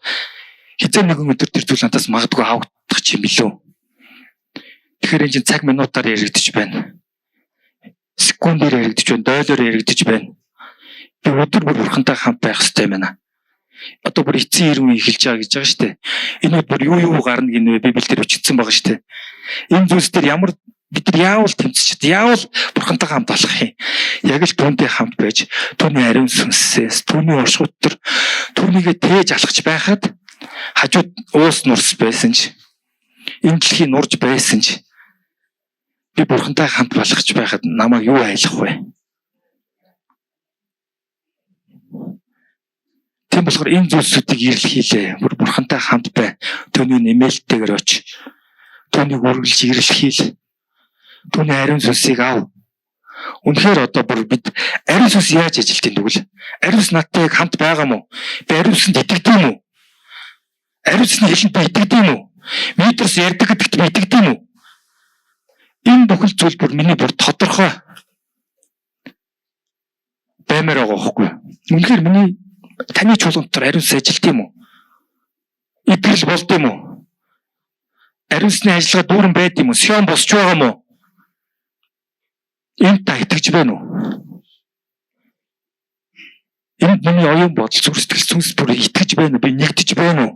хизээ нэгэн өдөр тэр зүйл надаас магадгүй авагдах юм билүү. Тэгэхээр энэ цаг минутаар яригдчих байна. Секундээр яригдчих байна, дойлоор яригдчих байна. Би өдөр бүр Бурхантай хамт байх хэрэгтэй байна. Одоо бүр эцсийн ирмэн эхэлж байгаа гэж байгаа шүү дээ. Энэ бүр юу гарна гинэ Библиэлд бичигдсэн байгаа шүү дээ. Энэ зүйлс дээр ямар бид нар яавал тэмцчихэд яавал Бурхантай хамт болох юм. Яг л түүнтэй хамт байж түүний ариун сүнсээс түүний оршихуй дотор түүнийгээ тээж алхаж байхад хажууд уус нурс байсан ч энэ дэлхий нурж байсан ч би Бурхантай хамт болгож байхад намайг юу айлах вэ? Тийм болохоор энэ зүйлсүүдийг ирэлхийлээ. Бурхантай хамт бай. Түүний нэмэлттэйгээр оч. Түүнийг үргэлж ирэлхийл. Түүний ариун сүнсийг ав. Үнэхээр одоо бүр бид ариун сүнс яаж ажилтгийг тэгвэл ариун сүнс надтай хамт байгаа мó? Би ариун сүнсэнд итгэдэг юм уу? Ариун сүнсний хэлэнд би итгэдэг юм уу? Метрос ярьдаг гэдэгт би итгэдэг юм уу? Энэ бүхэл зүйл бүр миний бүр тодорхой баймаар байгаа байхгүй. Үнэхээр миний таны чуулган дотор ариун сүнс ажилт юм уу? Итгэл болд юм уу? Ариун сүнсний ажиллагаа дүүрэн байд юм уу? Сион босч байгаа юм уу? Энд та итгэж байна уу? Энд миний оюун бодол зүрх сэтгэл зүнс бүр итгэж байна уу? Би нэгдэж байна уу?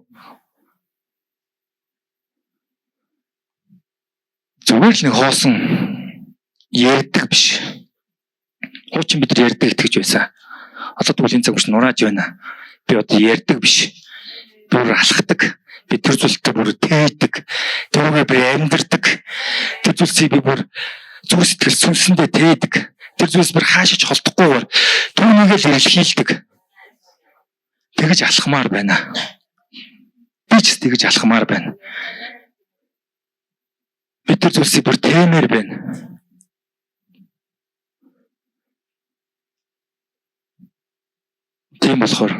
Зүгээр л нэг хоосон ярьдаг биш. Хуучин бид нар ярьдаг итгэж байсан. Одоо тэгвэл энэ цаг үеч нурааж байна. Би одоо ярьдаг биш. Бүр алхдаг. Би тэр зүйлтэй бүр тээдэг. Тэрүүгээ би амьдэрдэг. Тэр зүйлсийг би бүр зүрх сэтгэл сүнсэндээ тээдэг. Тэр зүйлс бүр хаашиж холдохгүйгээр түүнийгээ л ирэлхийлдэг. Тэгэж алхмаар байна. Би ч тэгэж алхмаар байна. Бид тэр зүйлсийг бүр тээмээр байна. Тийм болохоор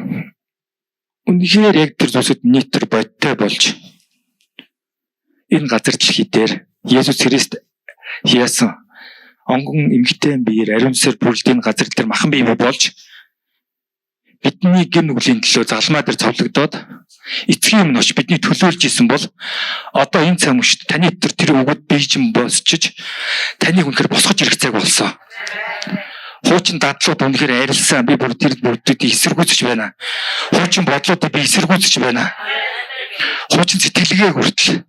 үнэхээр яг тэр зүйлсүүд нийтэр бодтой болж энэ газар дэлхий дээр Есүс Христ хийсэн онгон эмгтэн биеэр ариун сүнсээр бүрэлдэхүүн газар дээр махан бие болж бидний гин нүглийн төлөө залмаа дээр цовлогдоод эцгийн өмнө очиж бидний төлөөлж исэн бол одоо энэ цаг мөчид таны дотор тэр өгöd бийжин босчиж таныг үнэхээр босгож ирэх цаг болсон. Хуучин дадлууд үнэхээр арилсан. Би бүр тэр бүгдийг эсэргүүцэж байна. Хуучин бодлуудыг би эсэргүүцэж байна. Хуучин сэтгэлгээ хүртэл.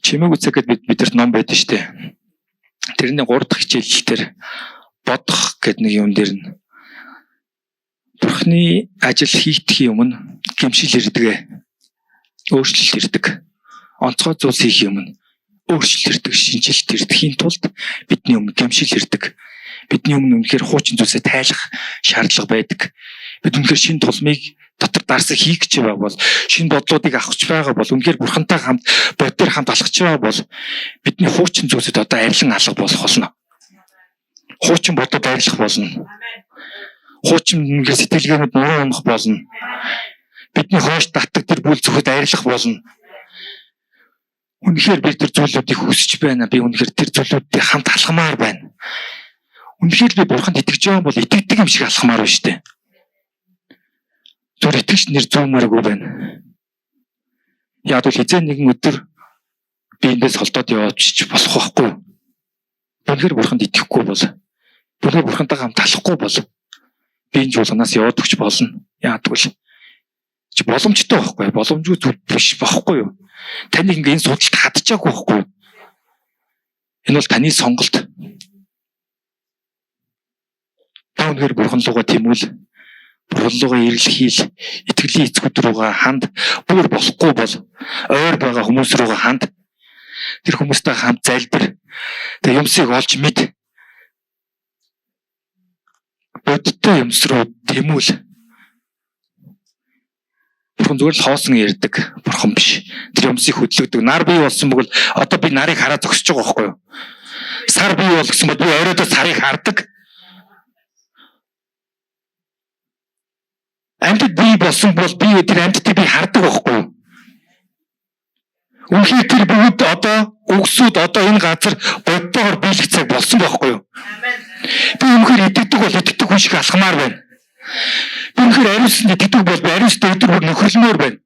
Чимээг үцэхэд бидэрт ном байдаг шүү дээ. Тэрний 3 дахь хичээл дээр бодох гэдэг нэг юм дээр нь Бурхны ажил хийхдхийн өмнө гэмшил ирдэг. Өөрчлөлт ирдэг. Онцгой зүйлс хийх юм нь өөрчлөлт ирдэг, шинжилт ирдэхийн тулд бидний өмнө гэмшил ирдэг. Бидний өмнө үнэхээр хуучин зүйлсээ тайлах шаардлага байдаг. Бид үнэхээр шинэ тулмыг дотор дарсаг хийх гэж байгаа бол шинэ бодлуудыг авахч байгаа бол үнэхээр бурхантай хамт бодтер хамт алхаж байгаа бол бидний хуучин зүйлсэд одоо арилан алга болох болно. Хуучин бодод арилах болно. Хуучин үнэхээр сэтгэлгээнүүд нуруу унах болно. Бидний хоош татдаг тэр бүл зөвхөд арилах болно. Үнэхээр би тэр зүйлүүдийг хүсэж байна. Би үнэхээр тэр зүйлүүдтэй хамт алхамаар байна. Үнэхээр би бурханд итгэж байгаа бол итгэдэг юм шиг алхамаар байна шүү дээ. Зүр итгэж нэр зүүмээргүй байна. Яг л хизээ нэгэн өдөр би эндээс холдоод явж болох байхгүй. Үнэхээр бурханд итгэхгүй бол үнэхээр бурхантай хамт алхахгүй бол би энэ жуулганаас яваад өгч болно. Яадаг вэ? Чи боломжтой байхгүй. Боломжгүй зүйл биш байхгүй юу? Таныг ингэ энэ судалт хадчихаагүй байхгүй юу? Энэ бол таны сонголт. Та үнэхээр бурхан руугаа тэмүүл. Бурхан руугаа эргэлхийл. Итгэлийн эцгүүд руугаа ханд. Бүр болохгүй бол ойр байгаа хүмүүс руугаа ханд. Тэр хүмүүстэй хамт залбир. Тэгээ юмсыг олж мэд. Бодтой юмс руу тэмүүл. Бурхан зүгээр л хоосон ярьдаг бурхан биш. Тэр юмсыг хөдлөгдөг. Нар бий болсон бол одоо би нарыг хараа зогсож байгаа байхгүй юу? Сар бий бол гэсэн бол би оройдоо сарыг хардаг. Амьтад бий болсон бол би тэр амьтдыг би хардаг байхгүй юу? Үнэхээр тэр бүгд одоо өгсүүд одоо энэ газар бодтойгоор биелэх цаг болсон байхгүй юу? Би үнэхээр итгэдэг бол итгэдэг хүн шиг алхамаар байна. Би үнэхээр ариусанд итгэдэг бол би ариустай өдөр бүр нөхөрлмөр байна.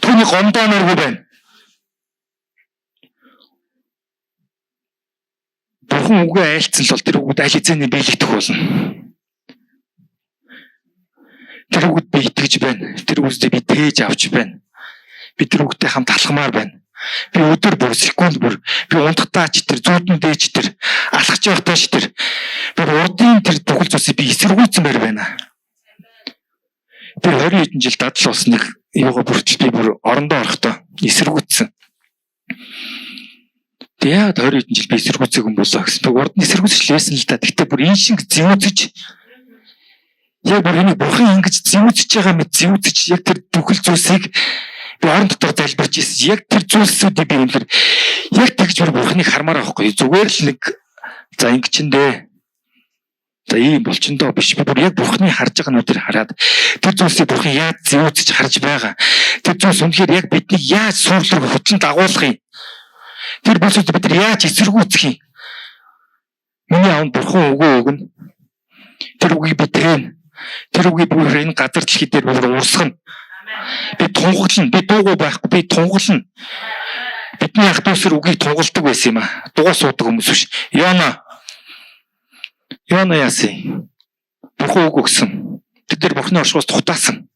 Түүний гомдооноргүй байна. Бурхан үгээ айлцсан л бол тэр үгүүд аль хэзээний биелэгдэх болно. Тэр үгүүд би итгэж байна. Тэр үгсдээ би тээж авч байна. Би тэр үгтэй хамт алхамаар байна. Би өдөр бүр секунд бүр би унтахтаа ч тэр зүүдэн дээж тэр алхаж явахдаа ч тэр би урдын тэр бүхэл зүйлсийг би эсэргүүцсэнээр байна. Би 20 хэдэн жил дадал болсныг юугаа бүртэл би бүр орондоо орохдоо эсэргүүцсэн. Тэгээ 20 хэдэн жил би эсэргүүцэх юм болоо гэсэн. Би урд нь эсэргүүцэж лээсэн л да. Гэтэ бүр энэ шиг зэвүүцэж яг бүр энийг бурхан ингэж зэвүүцэж байгаа мэт зэвүүцэж яг тэр бүхэл зүйлсийг би орон дотор залбирч ирсэн. Яг тэр зүйлсүүдийг би үнэхээр яг тэгж бүр бурханыг хармаар байхгүй. Зүгээр л нэг за ингэ чин дээ. За ийм болчиндоо биш. Би бүр яг бурханы харж байгаа нүдээр хараад тэр зүйлсийг бурхан яаж зэвүүцэж харж байгаа. Тэр зүйлс үнэхээр яг бидний яаж суурлаг хөтлөн дагуулах юм. Тэр зүйлсүүд бид нар яаж эсэргүүцэх юм. Миний аав бурхан өгөө өгнө. Тэр үгийг би тээн. Тэр үгийг бүр энэ газар дэлхий дээр бүр урсгана. Би тунгаглана. Би дуугүй байхгүй. Би тунгаглана. Бидний ах дүүсэр үгийг тунгалдаг байсан юм аа. Дугаа суудаг хүмүүс биш. Йона яасан. Бурхан үг өгсөн. Тэд нар бурхны оршихоос тухтаасан.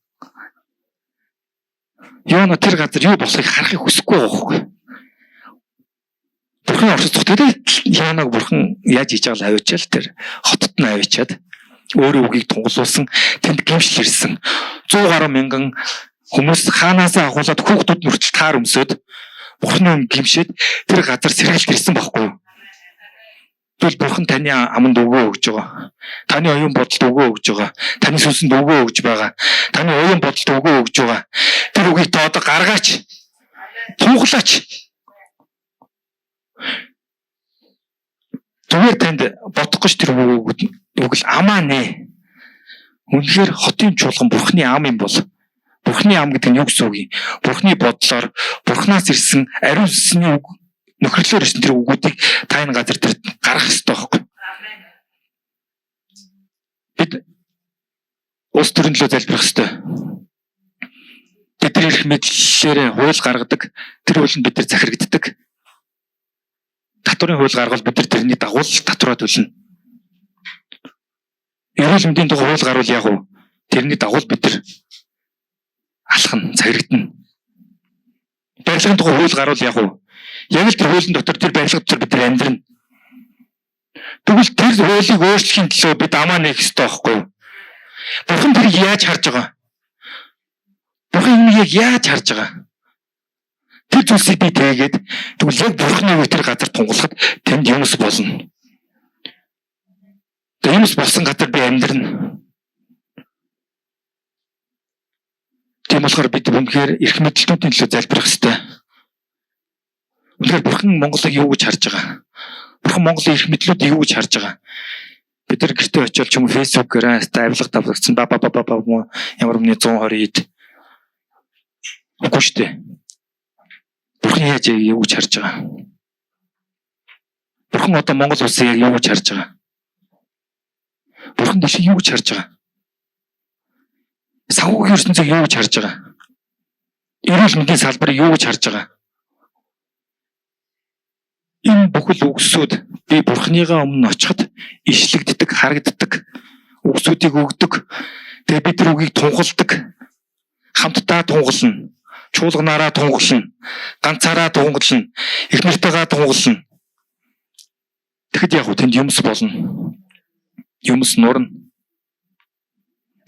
Йона тэр газар юу болохыг харахыг хүсэхгүй байгаа байхгүй. Бурхны оршихоос тухтаад Йонаг бурхан яаж хийж байгаа л авчаал тэр хотод нь авчаад өөрөө үгийг тунгалуулсан. Тэнд гимшил ирсэн. 100 гаруй мянган хүмүүс хаанаасаа агуулад хүүхдүүд мөрчл таар өмсөд бурхны юм гимшээд тэр газар сэргэлт ирсэн байхгүй юу? Тэгвэл бурхан таны аманд өгөө өгж байгаа. Таны оюун бодолд өгөө өгж байгаа. Таны сүнсэнд өгөө өгж байгаа. Таны оюун бодолд өгөө өгж байгаа. Тэр үгийг та одоо гаргаач. Тунгалаач. Зүгээр танд бодох гэж тэр үг л амаа нэ. Үнэхээр хотын чуулган бурхны ам юм бол бурхны ам гэдэг нь юу гэсэн үг юм? Бурхны бодлоор бурхнаас ирсэн ариун сүнсний үг нөхөрлөөр ирсэн тэр үгүүдийг та энэ газар дээр гаргах хэрэгтэй байхгүй. Бид улс төрийн төлөө залбирах хэрэгтэй. Бид нар их мэдлэлээр хууль гаргадаг. Тэр хууль нь бид нар захирагддаг. Татварын хууль гаргавал бид нар тэрний дагуу татвараа төлнө. Эрүүл мэндийн тухай хууль гарвал яг уу тэрний дагуу бид нар алхна, захирагдана. Барилгын тухай хууль гарвал яг уу яг л тэр хуулийн дотор тэр барилга дотор бид нар амьдрна. Тэгвэл тэр хуулийг өөрчлөхийн төлөө бид амаа нээх хэрэгтэй байхгүй юу? Бурхан тэрийг яаж харж байгаа? Бурхан энийг яаж харж байгаа? Тэр зүйлсийг би тэгээд тэгвэл яг бурханы үг тэр газар тунгалахад тэнд юмс болно. Тэр юмс болсон газар би амьдрна. Тийм болохоор бид үнэхээр эрх мэдлэлтүүдийн төлөө залбирах хэрэгтэй. Үнэхээр Бурхан Монголыг юу гэж харж байгаа? Бурхан Монголын эрх мэдлүүд юу гэж харж байгаа? Бид нар гэртээ очиод ч юм уу фэйсбүүкээр авилга давлагдсан ямар өмнө 120 ид. Үгүй шүү дээ. Бурхан яаж юу гэж харж байгаа? Бурхан одоо Монгол улсыг яг юу гэж харж байгаа? Бурхан дэшиг юу гэж харж байгаа? Санхүүгийн ертөнцийг юу гэж харж байгаа? Эрүүл мэндийн салбарыг юу гэж харж байгаа? Энэ бүхэл үгсүүд би Бурханыгаа өмнө очиход ишлэгддэг, харагддаг, үгсүүдийг өгдөг. Тэгээ бид нар үгийг тунгалдаг. Хамтдаа тунгална. Чуулганаараа тунгална. Ганцаараа тунгална. Их нартайгаа тунгална. Тэгэхэд яг тэнд юмс болно. Юмс нурна.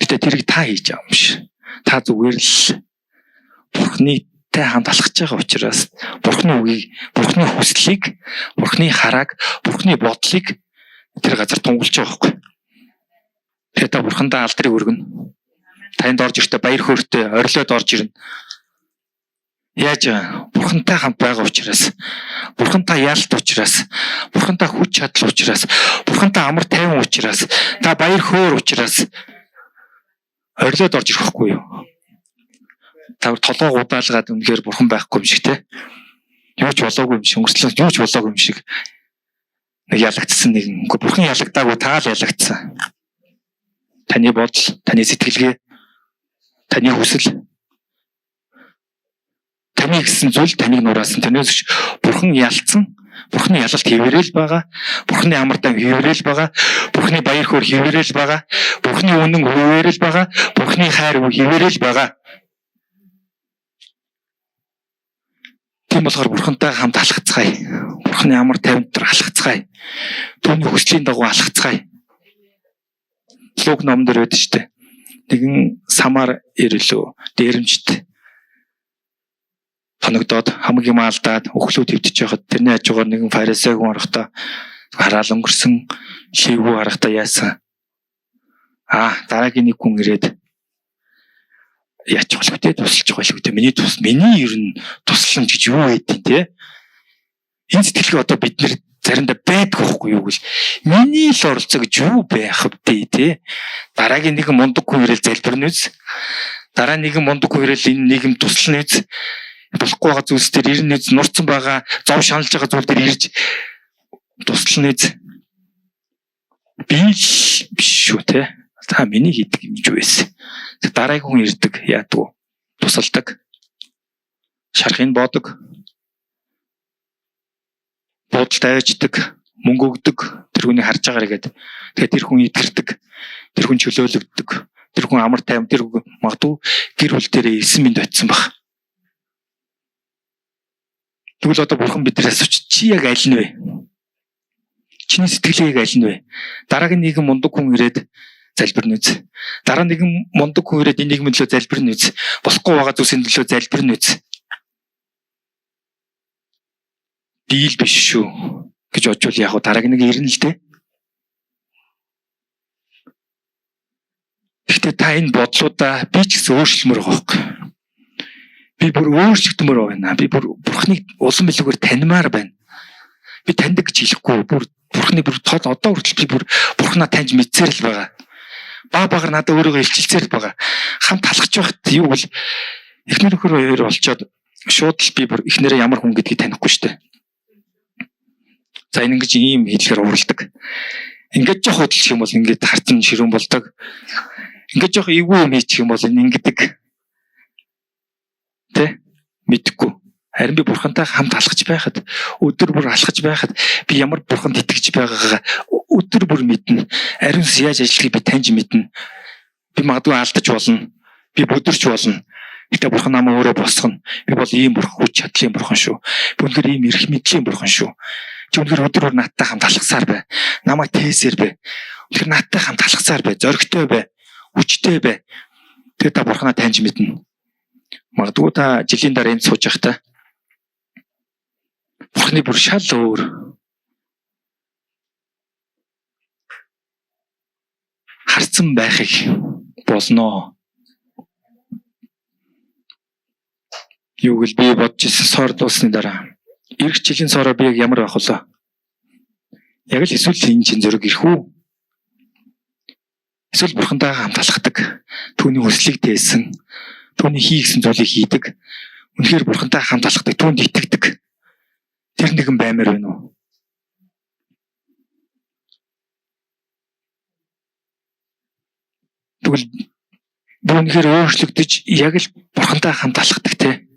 Гэтэ тэрийг та хийж байгаа юм биш. Та зүгээр л Бурханытай хамт алхаж байгаа учраас Бурханы үгийг, Бурханы хүслийг, Бурханы харааг, Бурханы бодлыг тэр газар тунгалж байгаа байхгүй. Тэгээ та Бурхандаа алдрыг өргөнө. Танд орж ирэхдээ баяр хөөртэй орилоод орж ирнэ. Яаж Бурхантай хамт байгаа учраас, Бурхантай яалт учраас, Бурхантай хүч чадал учраас, Бурхантай амар тайван учраас, та баяр хөөр учраас орилоод орж ирэхгүй юу? Та толгой удаалгаад үнэхээр Бурхан байхгүй юм шиг те. Юу ч болоогүй юм шиг, өнгөрслөө юу ч болоогүй юм шиг. Нэг ялагдсан нэг. Үгүй Бурхан ялагдаагүй, та л ялагдсан. Таны бодол, таны сэтгэлгээ, таны хүсэл, таны гэсэн зүйл таныг нураасан. Тэрнээс Бурхан ялцсан. Бурханы ялалт хэвээрэл байгаа. Бурханы амар тайван хэвээрэл байгаа. Бурханы баяр хөөр хэвээрэл байгаа. Бурханы үнэн хэвээрэл байгаа. Бурханы хайр хэвээрэл байгаа. Тийм болохоор Бурхантай хамт алхацгаая. Бурханы амар тайван дотор алхацгаая. Түүний хүслийн дагуу алхацгаая. Луг номон дээр байдаг шүү дээ. Нэгэн самар ирлөө дээрэмжт хоногдоод хамаг юм алдаад өглөө твдэж байхад тэрний хажуугаар нэгэн фарисей хүн орохдоо хараал өнгөрсөн шивгүү харахтаа яасан. Дараагийн нэг хүн ирээд яач болох вэ? Тусалж байгаа шүү дээ. Миний ер нь тусламж гэж юу байдیں۔ Тэ? Энэ сэтгэлгээ одоо бид нэр заримдаа байдгүй байхгүй юу гэл. Миний л оролцоо гэж юу байх вэ? Тэ? Дараагийн нэгэн мундаг хүн ирэл залбирна үз. Дараа нэгэн мундаг хүн ирэл энэ нийгэм туслана үз. Болохгүй байгаа зүйлс төр ирнэ үз. Нурцсан байгаа, зов шаналж байгаа зүйл төр ирж туслана үз. Би биш шүү те. Та миний хийдэг юм ч байсан. Дараагийн хүн ирдэг, яадаг, тусалдаг, шархыг боодог, бодолд авчдаг, мөнгө өгдөг, тэр хүнийг харж байгаарэ гэдэг. Тэгээд тэр хүн итгэрдэг, тэр хүн чөлөөлөгддөг, тэр хүн амар тайван, тэр магадгүй гэр бүл дээрээ 9 минут очсон баг. Тэгвэл одоо Бурхан биднээс асууч чи яг аль нь вэ? Чиний сэтгэлийг аль нь вэ? Дараагийн нэгэн мундаг хүн ирээд залбирна үз. Дараа нэгэн мундаг хүн ирээд энэ нийгмийн төлөө залбирна үз. Болохгүй байгаа зүйлсийн төлөө залбирна үз. Дийл биш шүү гэж бодвол яг дараагийн нэг ирнэ л дээ. Гэхдээ та энэ бодлуудаа би ч гэсэн өөрчлөмөр байгаа байхгүй. Би бүр өөрчлөгдмөр байна. Би бүр Бурханыг улам билүүгээр танимаар байна. Би таньдаг гэж хэлэхгүй. Бүр Бурханы бүр одоо хүртэл би бүр Бурханаа таньж мэдсээр л байгаа. Багаар надад өөрийгөө илчилсээр л байгаа. Хамт алхаж байхад юу бол эхнэр нөхөр хоёр олцоод шууд л би бүр эхнэрээ ямар хүн гэдгийг танихгүй шүү дээ. За энэ ингэж ийм хэлээр уралдаг. Ингээд жоох хөдөлчих юм бол ингээд хартан ширүүн болдог. Ингээд жоох эвгүй юм хийчих юм бол ингэдэг. Тэ? Мэдхгүй. Харин би Бурхантай хамт алхаж байхад, өдөр бүр алхаж байхад би ямар Бурханд итгэж байгаагаа өдөр бүр мэднэ. Ариун сүнс яаж ажиллахыг би таньж мэднэ. Би магадгүй алдаж болно. Би бүдэрч болно. Гэтэ Бурхан намайг өөрөө босгоно. Би бол ийм Бурхан, хүч чадлын Бурхан шүү. Би үнэхээр ийм эрх мэдлийн Бурхан шүү. Чи үнэхээр өдөр бүр надтай хамт алхасаар бай. Намайг тээсээр бай. Үнэхээр надтай хамт алхасаар бай. Зоригтой бай. Хүчтэй бай. Тэгээ та Бурханаа таньж мэднэ. Магадгүй та жилийн дараа энд сууж байхдаа Бурханы бүр шал өөр харцсан байхыг болно. Юу гэл би бодож ирсэн сор дуусны дараа эх жилийн сороо би яг ямар байх вэ? Яг л эсвэл энэ чин зөрөг ирэх үү? Эсвэл бурхантай хамт алхдаг, түүний хүслийг дээсэн, түүний хийгсэн зүйлийг хийдэг, үнэхээр бурхантай хамт алхдаг, түүнд итгэдэг. Тэр нэгэн баймаар байна уу? Тэгвэл би үнэхээр өөрчлөгдөж яг л бурхантай хамт алхдаг те.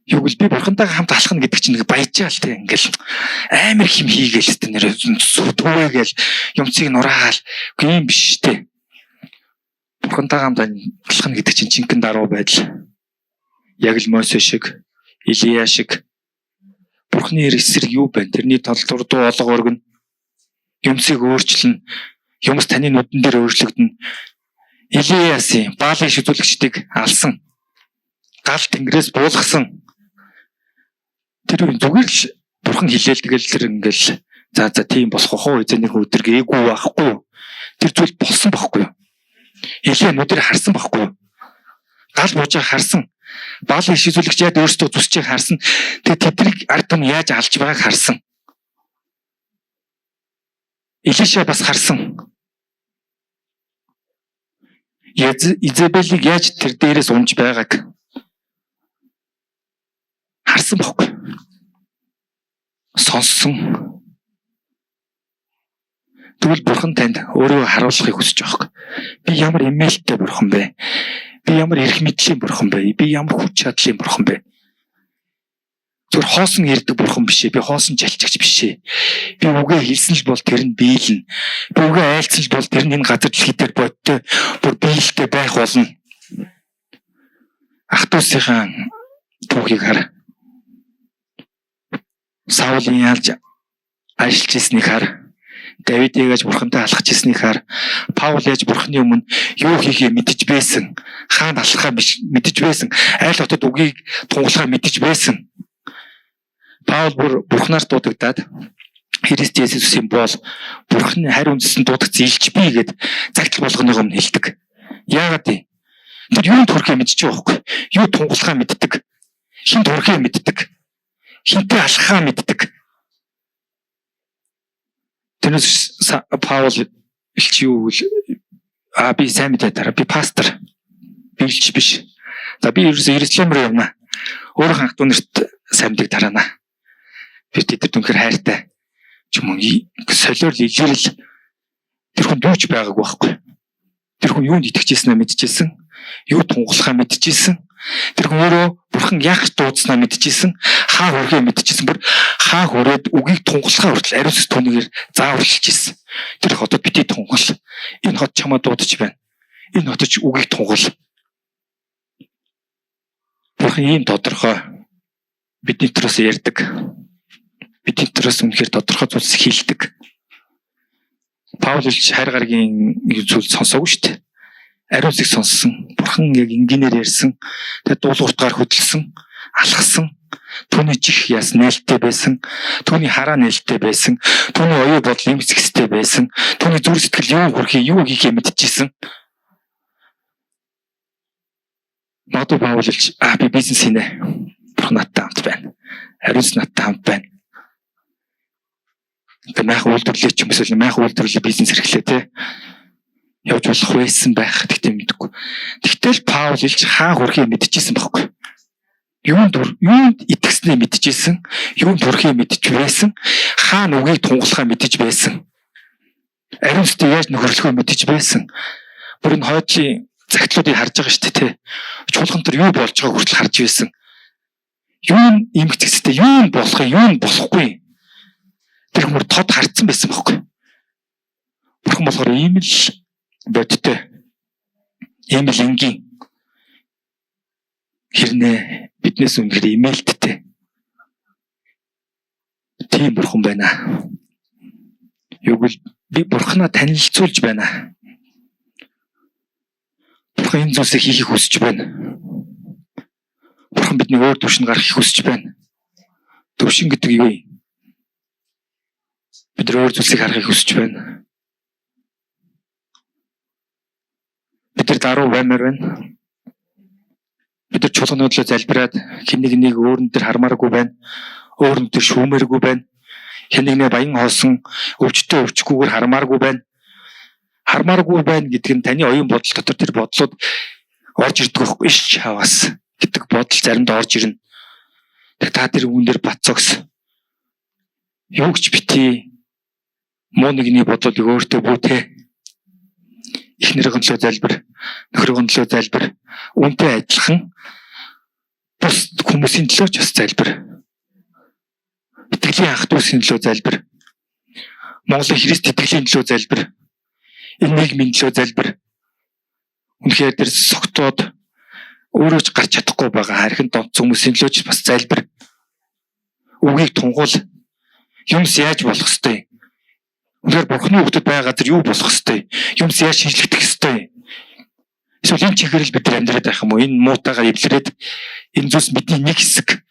Юу гэл би бурхантай хамт алхна гэдэг чинь баяжаал те. Ингээл амар хим хийгээл те нэр зүтгүүгээл юмцыг нураагаал юм биш те. Бурхантай хамт алхна гэдэг чинь чинхэн даруй байдал. Яг л Мосе шиг, Илия шиг бурхны эсрэг юу байна? Тэрний тал дурдуу олго өргөн юмсыг өөрчлөн, юмс таны нүдэн дээр өөрчлөгдөн. Илиясын Баалын шүтүүлэгчдийг алсан. Гал тэнгэрээс буулгасан. Тэр зүгээр л бурхан хилээл тэгэл тэр ингээл за тийм болох уу эзэний өдөр гээгүй байхгүй. Тэр зүйл болсон байхгүй юу? Илия нүдээр харсан байхгүй юу? Гал буужаа харсан. Баалын шүтүүлэгч яд өөрсдөө зүсчийг харсан. Тэгээ тэднийг ард түмэн яаж алж байгааг харсан. Илиша бас харсан. Изабелийг яаж тэр дээрээс унж байгааг харсан байхгүй. Сонссон. Тэгвэл бурхан танд өөрөө харуулахыг хүсэж байгаа. Би ямар эмээлтэй бурхан бэ? Би ямар эрх мэдлийн бурхан бэ? Би ямар хүч чадлын бурхан бэ? Зүр хоосон ярьдаг бурхан биш ээ. Би хоосон жалчигч биш ээ. Би үгээ хэлсэн л бол тэр нь биелнэ. Би үгээ айлцсан л бол тэр нь энэ газар дэлхий дээр бодтой бүр биелэлтэй байх болно. Ах トゥ усынхаа түүхийг хар. Саулын ялж ажиллаж ирснийг хар. Давид яаж бурхантай алхаж ирснийг хар. Паул яаж бурханы өмнө юу хийхээ мэдэж байсан. Хаана алхахаа мэдэж байсан. Айл хотод үгийг тунгалахаа мэдэж байсан. Паул бурхнаар дуудагдаад Христ Есүсийн бол бурхны харь үндэстэн дуудагц илч би гэд загтал болгоныгоо өмнө хэлдэг. Яагаад вэ? Тэр юунд хүрэхээ мэдчихэж байгаа байхгүй. Юу тунгалахаа мэддэг. Хинт хүрэхээ мэддэг. Хинтээ алхахаа мэддэг. Тэрнээс Паул илч юу вэ? Би сайн мэдээ дараа. Би пастор. Би илч биш. За би ерөөсөө Иерусалим руу явна. Өөрөөх ах トゥ нарт сайн мэдээг тараана. Би тэд үнэхээр хайртай. Ч юм уу солиор илэрэл тэр хүн юуч байгаагүй байхгүй. Тэр хүн юунд итгэжсэн нь мэдчихсэн. Юу тунгалахаа мэдчихсэн. Тэр хүн өөрөө бурхан яах дуудснаа мэдчихсэн. Хаа хүрхээ мэдчихсэн. Бүр хаа хүрээд үгийг тунгалахаа хүртэл ариусс түүнийгээр зааварлж ирсэн. Тэр хотод бити тунгал. Энэ хот чамаа дуудаж байна. Энэ хотод ч үгийг тунгал. Бурхан ийм тодорхой бидний төрөөс ярьдаг. Бидний төрөөс үнэхээр тодорхой зүйлс хийлдэг. Паул илч хайр гаргийн зүйл сонсоогүй шүү дээ. Ариусыг сонссон. Бурхан яг энгийнээр ярьсан. Тэгээд дуулууртгаар хөдөлсөн, алхсан. Түүний чих яс нээлттэй байсан. Түүний хараа нээлттэй байсан. Түүний оюу бодол юм зэгстэй байсан. Түүний зүрх сэтгэл юу хүрхий, юу хийхээ мэдчихсэн. Магадгүй Паул илч би бизнес хийнэ. Бурхан надтай хамт байна. Ариус надтай хамт байна. Тэгээ майх үйлдвэрлэлээ ч юм эсвэл майх үйлдвэрлэлийн бизнес эрхлээ те явж болох байсан байх гэхдээ мэдгүй. Тэгтэл Паул илч хаа хүрхээ мэдчихсэн байхгүй. Юунд итгэснээ мэдчихсэн, юунд хүрхээ мэдчих байсан, хаана үгийг тунгалахаа мэдчих байсан. Ариустай яаж нөхөрлөхөө мэдчих байсан. Бүр энэ хойдлын загтлуудыг харж байгаа шүү дээ те. Чуулган дээр юу болж байгааг хүртэл харж байсан. Юу эмгцэгстэй, юу болох юм, юу болохгүй. Тэр хүмүүс тод харцсан байсан байхгүй. Бурхан болохоор ийм л бодтой. Ийм л энгийн. Хэрнээ биднээс үнэхээр имээлттэй. Тийм бурхан байна. Юугэл би бурханаа танилцуулж байна. Бурхан энэ зүйлсийг хийхийг хүсэж байна. Бурхан бидний өөр төвшин гаргахыг хүсэж байна. Төвшин гэдэг юу вэ? Бид өөр зүйлсийг харахыг хүсэж байна. Бид даруй баймаар байна. Бид чулуун чуулганы төлөө залбираад хэн нэг өөрөн дээр хармааргүй байна. Өөрөн дээр шүүмээргүй байна. Хэн нэг баян хоосон өвчтөө өвчгүйгээр хармааргүй байна. Хармааргүй байна гэдэг нь таны оюун бодол дотор тэр бодлууд орж ирдэг байхгүй ш чаваас гэдэг бодол заримдаа орж ирнэ. Тэг та тэр үүн дээр бат цогс. Юу ч бити муу нэгний бодлыг өөртөө бүүтээ. Эхнэрийн төлөө залбир, нөхрийн төлөө залбир, үнтэй адилхан бус хүмүүсийн төлөө ч бас залбир. Итгэлийн ах дүүсийн төлөө залбир. Монголын Христ итгэлийн төлөө залбир. Энэ нийгмийн төлөө залбир. Үнэхээр тэр согтууд өөрөө ч гарч чадахгүй байгаа харин донц хүмүүсийн төлөө ч бас залбир. Үгийг тунгуул. Юмс яаж болох ёстой? Үнэхээр Бурхны хүүхдүүд байгаа газар юу болох ёстой? Юмс яаж шинжлэхдэх ёстой? Эсвэл энэ чигээр л бид нар амьдраад байх юм уу? Энэ муутайгаар эвлэрээд энэ зүйлс бидний нэг хэсэг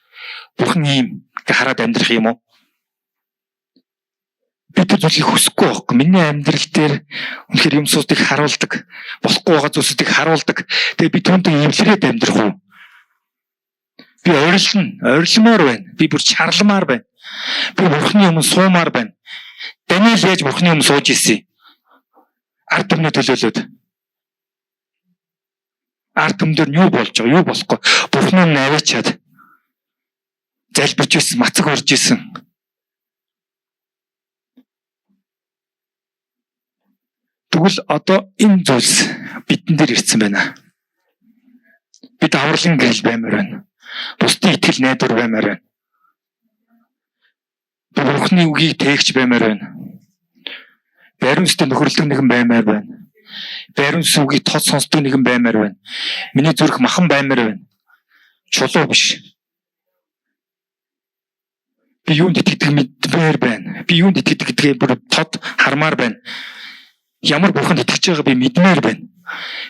Бурхан ийм хараад амьдрах юм уу? Бид тэр зүйлийг хүсэхгүй байхгүй. Миний амьдрал дээр үнэхээр юмсуудыг харуулдаг, болохгүй байгаа зүйлсүүдийг харуулдаг. Тэгээ би түүнтэй эвлэрээд амьдрах уу? Би ойрлмоор байна. Би бүр чарламаар байна. Би Бурхны өмнө суумаар байна. Даниэл яаж Бурхны өмнө сууж ирсэн? Ард түмний төлөөлөөд. Ард түмдэр нь юу болж байгаа, юу болохгүй. Бурхны өмнө аваачаад залбирч ирсэн, мацаг орж ирсэн. Тэгвэл одоо энэ зүйлс бидэн дээр ирсэн байна. Бид авралын гэрэл баймаар байна. Бусдын итгэл найдвар баймаар байна. Бурхны үгийг тээгч баймаар байна. Баруун зүрх нөхөрлөг нэгэн баймаар байна. Баруун зүрхийг тод сонсдог нэгэн баймаар байна. Миний зүрх махан баймаар байна. Чулуу биш. Би юунд итгэдэг мэдмээр байна. Би юунд итгэдэг гэдгээ бүр тод хармаар байна. Ямар Бурханд итгэж байгаа би мэдмээр байна.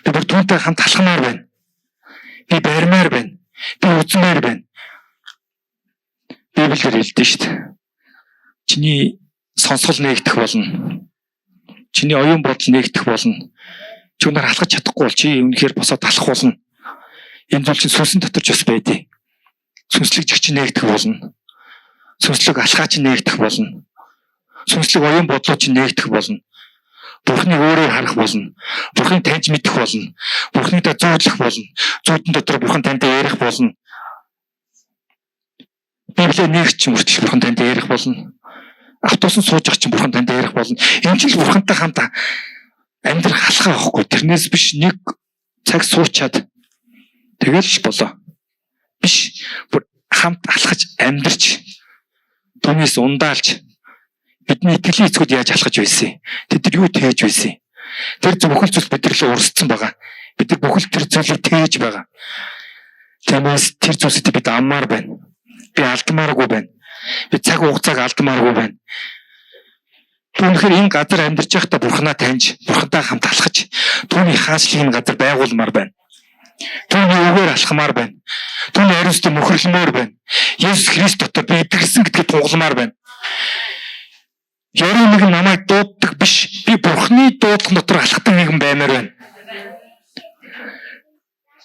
Би бүр түүнтэй хамт алхмаар байна. Би барьмаар байна. Би үзмээр байна. Библиэр хэлдэг шүү дээ. Чиний сонсгол нээгдэх болно. Чиний оюун бодол нээгдэх болно. Чи өнөр алхаж чадахгүй бол чи үнэхээр босоод алхах болно. Энэ зүйл чинь сүнсэн дотор ч бас байдیں۔ Сүнслэг жигч нээгдэх болно. Сүнслэг алхаач нээгдэх болно. Сүнслэг оюун бодлооч нээгдэх болно. Бурхныг өөрөөр харах болно. Бурхныг таньж мэдэх болно. Бурхныг та зөөдлөх болно. Зүүдэн дотор Бурхан тантай ярих болно. Библиэ нэгч мөртөл Бурхан тантай ярих болно. Автобусан сууж байгаа чинь Бурхан тантай ярих болно. Энэ ч л Бурхантай хамт амьдрах алхаа байхгүй. Тэрнээс биш нэг цаг суучаад тэгэл л болоо. Биш бүр хамт алхаж амьдрч түүнээс ундаалж бидний итгэлийн эцгүүд яаж алхаж байсан? Тэд нар юу тээж байсан? Тэр бүхэл зүйл бидэрлээ урсцсан байгаа. Бид нар бүхэл тэр зүйлийг тээж байгаа. Тиймээс тэр зүйлсээ бид аммаар байна. Би алдмааргүй байна. Би цаг хугацааг алдмааргүй байна. Түүнхээр энэ газар амьдарч байхдаа Бурханаа таньж, Бурхантай хамт алхаж, түүний хаанчлалын газар байгуулмаар байна. Түүний үгээр алхмаар байна. Түүний ариустай мөхөрлөмөр байна. Есүс Христ дотор би итгэсэн гэдгийг тунгаламаар байна. Яруу нэг намайг дууддаг биш. Би Бурхны дуудлага дотор алхдаг нэгэн баймаар байна.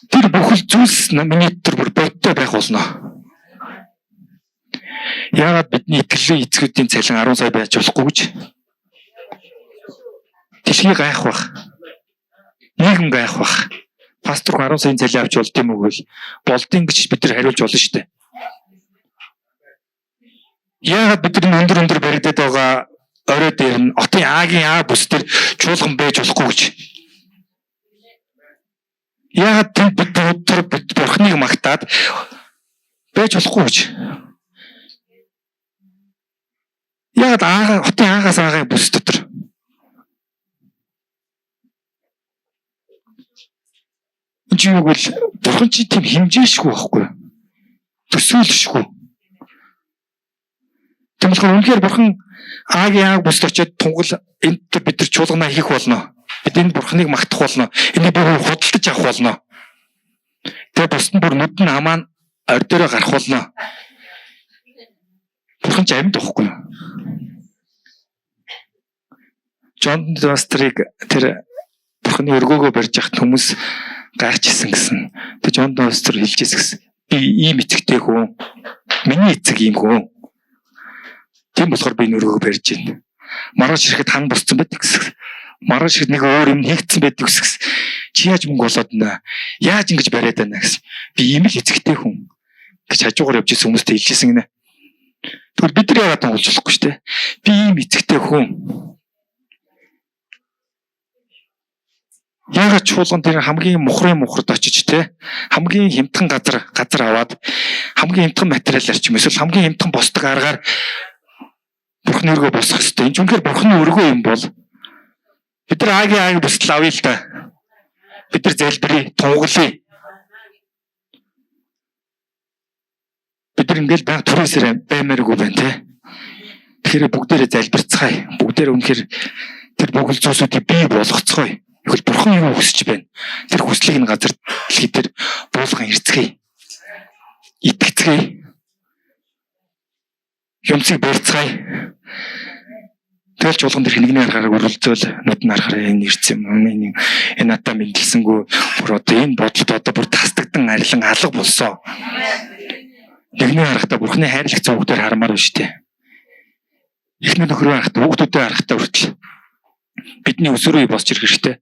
Тэр бүхэл зүйлс миний дотор бүр бодтой байх болно. Яагаад бидний итгэлийн эцгүүдийн цалин 10 сая байж болохгүй гэж? Дэлхий гайх бах. Нийгэм гайх бах. Пастор 10 саяын цалин авч болд юм уу гэвэл болдгийн гэж бид нар хариулж болно шүү дээ. Яагаад бид нар өндөр баригдаад байгаа орой дээр нь отын Агийн А бүс дээр чуулган байж болохгүй гэж? Яагаад тэнд бид өдөр Бурхныг магтаад байж болохгүй гэж? Яагаад отын Аагаас Агийн бүс дотор? Энд юу гэвэл Бурхан чи тийм хэмжээшгүй байхгүй. Төсөөлшгүй. Тэгмэлгээр үнэхээр Бурхан Агийн Ааг бүст очиод тунгал энд бид нар чуулганаа хийх болно. Бид энэ Бурханыг магтах болно. Энийг бүр худалдаж авах болно. Тэгээ бусд нь бүр нүд нь амаа орь дээрээ гарах болно. Бурхан ч амьд байхгүй. Джон Дастриг тэр Бурханы өргөөгөө барьж яхад хүмүүс гарч исэн гэсэн. Тэг Джон Достер хэлжсэн гэсэн. Би ийм эцэгтэй хүн. Миний эцэг ийм хүн. Тийм болохоор би нүргөө барьж байна. Маргааш ирэхэд хан босцсон байдаг гэсэн. Маргааш ирэхэд нэг өөр юм хийгдсэн байдаг гэсэн. Чи яаж мөнгө болоод байна? Яаж ингэж бариад байна гэсэн. Би ийм л эцэгтэй хүн гэж хажуугаар явж исэн хүмүүст хэлжсэн гинэ. Тэгвэл бид нар яагаад тонголж болохгүй шүү дээ. Би ийм эцэгтэй хүн. Яагаад чуулган дээр хамгийн мухрад очиж те хамгийн хямдхан газар аваад хамгийн хямдхан материалаар ч юм эсвэл хамгийн хямдхан босдог аргаар Бурхны өргөө босох хэрэгтэй. Энэ ч үнэхээр Бурхны өргөө юм бол бид нар агийн бүсдэл авъя л да. Бид нар залбирая, тунгалъя. Бид нар ингээл баг түрээсээр баймааргүй байна те. Тэгэхээр бүгдээрээ залбирцгаая. Бүгдээрээ үнэхээр тэр бүхэл зүйлсүүдийг бий болгоцгоё. Тэгвэл Бурхан юу хүсэж байна? Тэр хүслийг нь газар дэлхий дээр буулган ирцгээе. Итгэцгээе. Юмцыг барьцгаая. Тэгэл чуулган дэрх нэгний аргаараа үргэлжлүүл нүд нь арахаар энэ ирсэн юм. Энэ надаа мэдлсэнгүү бүр одоо энэ бодолд одоо бүр тасдагдан арилан алга болсон. Нэгний аргатаа Бурханы хайрлах зөвхөн хармаар байна шүү дээ. Эхнэр нөхрөө аргатаа хүүхдүүдээ аргатаа хүртэл бидний өсвөрөө босч ирэх хэрэгтэй.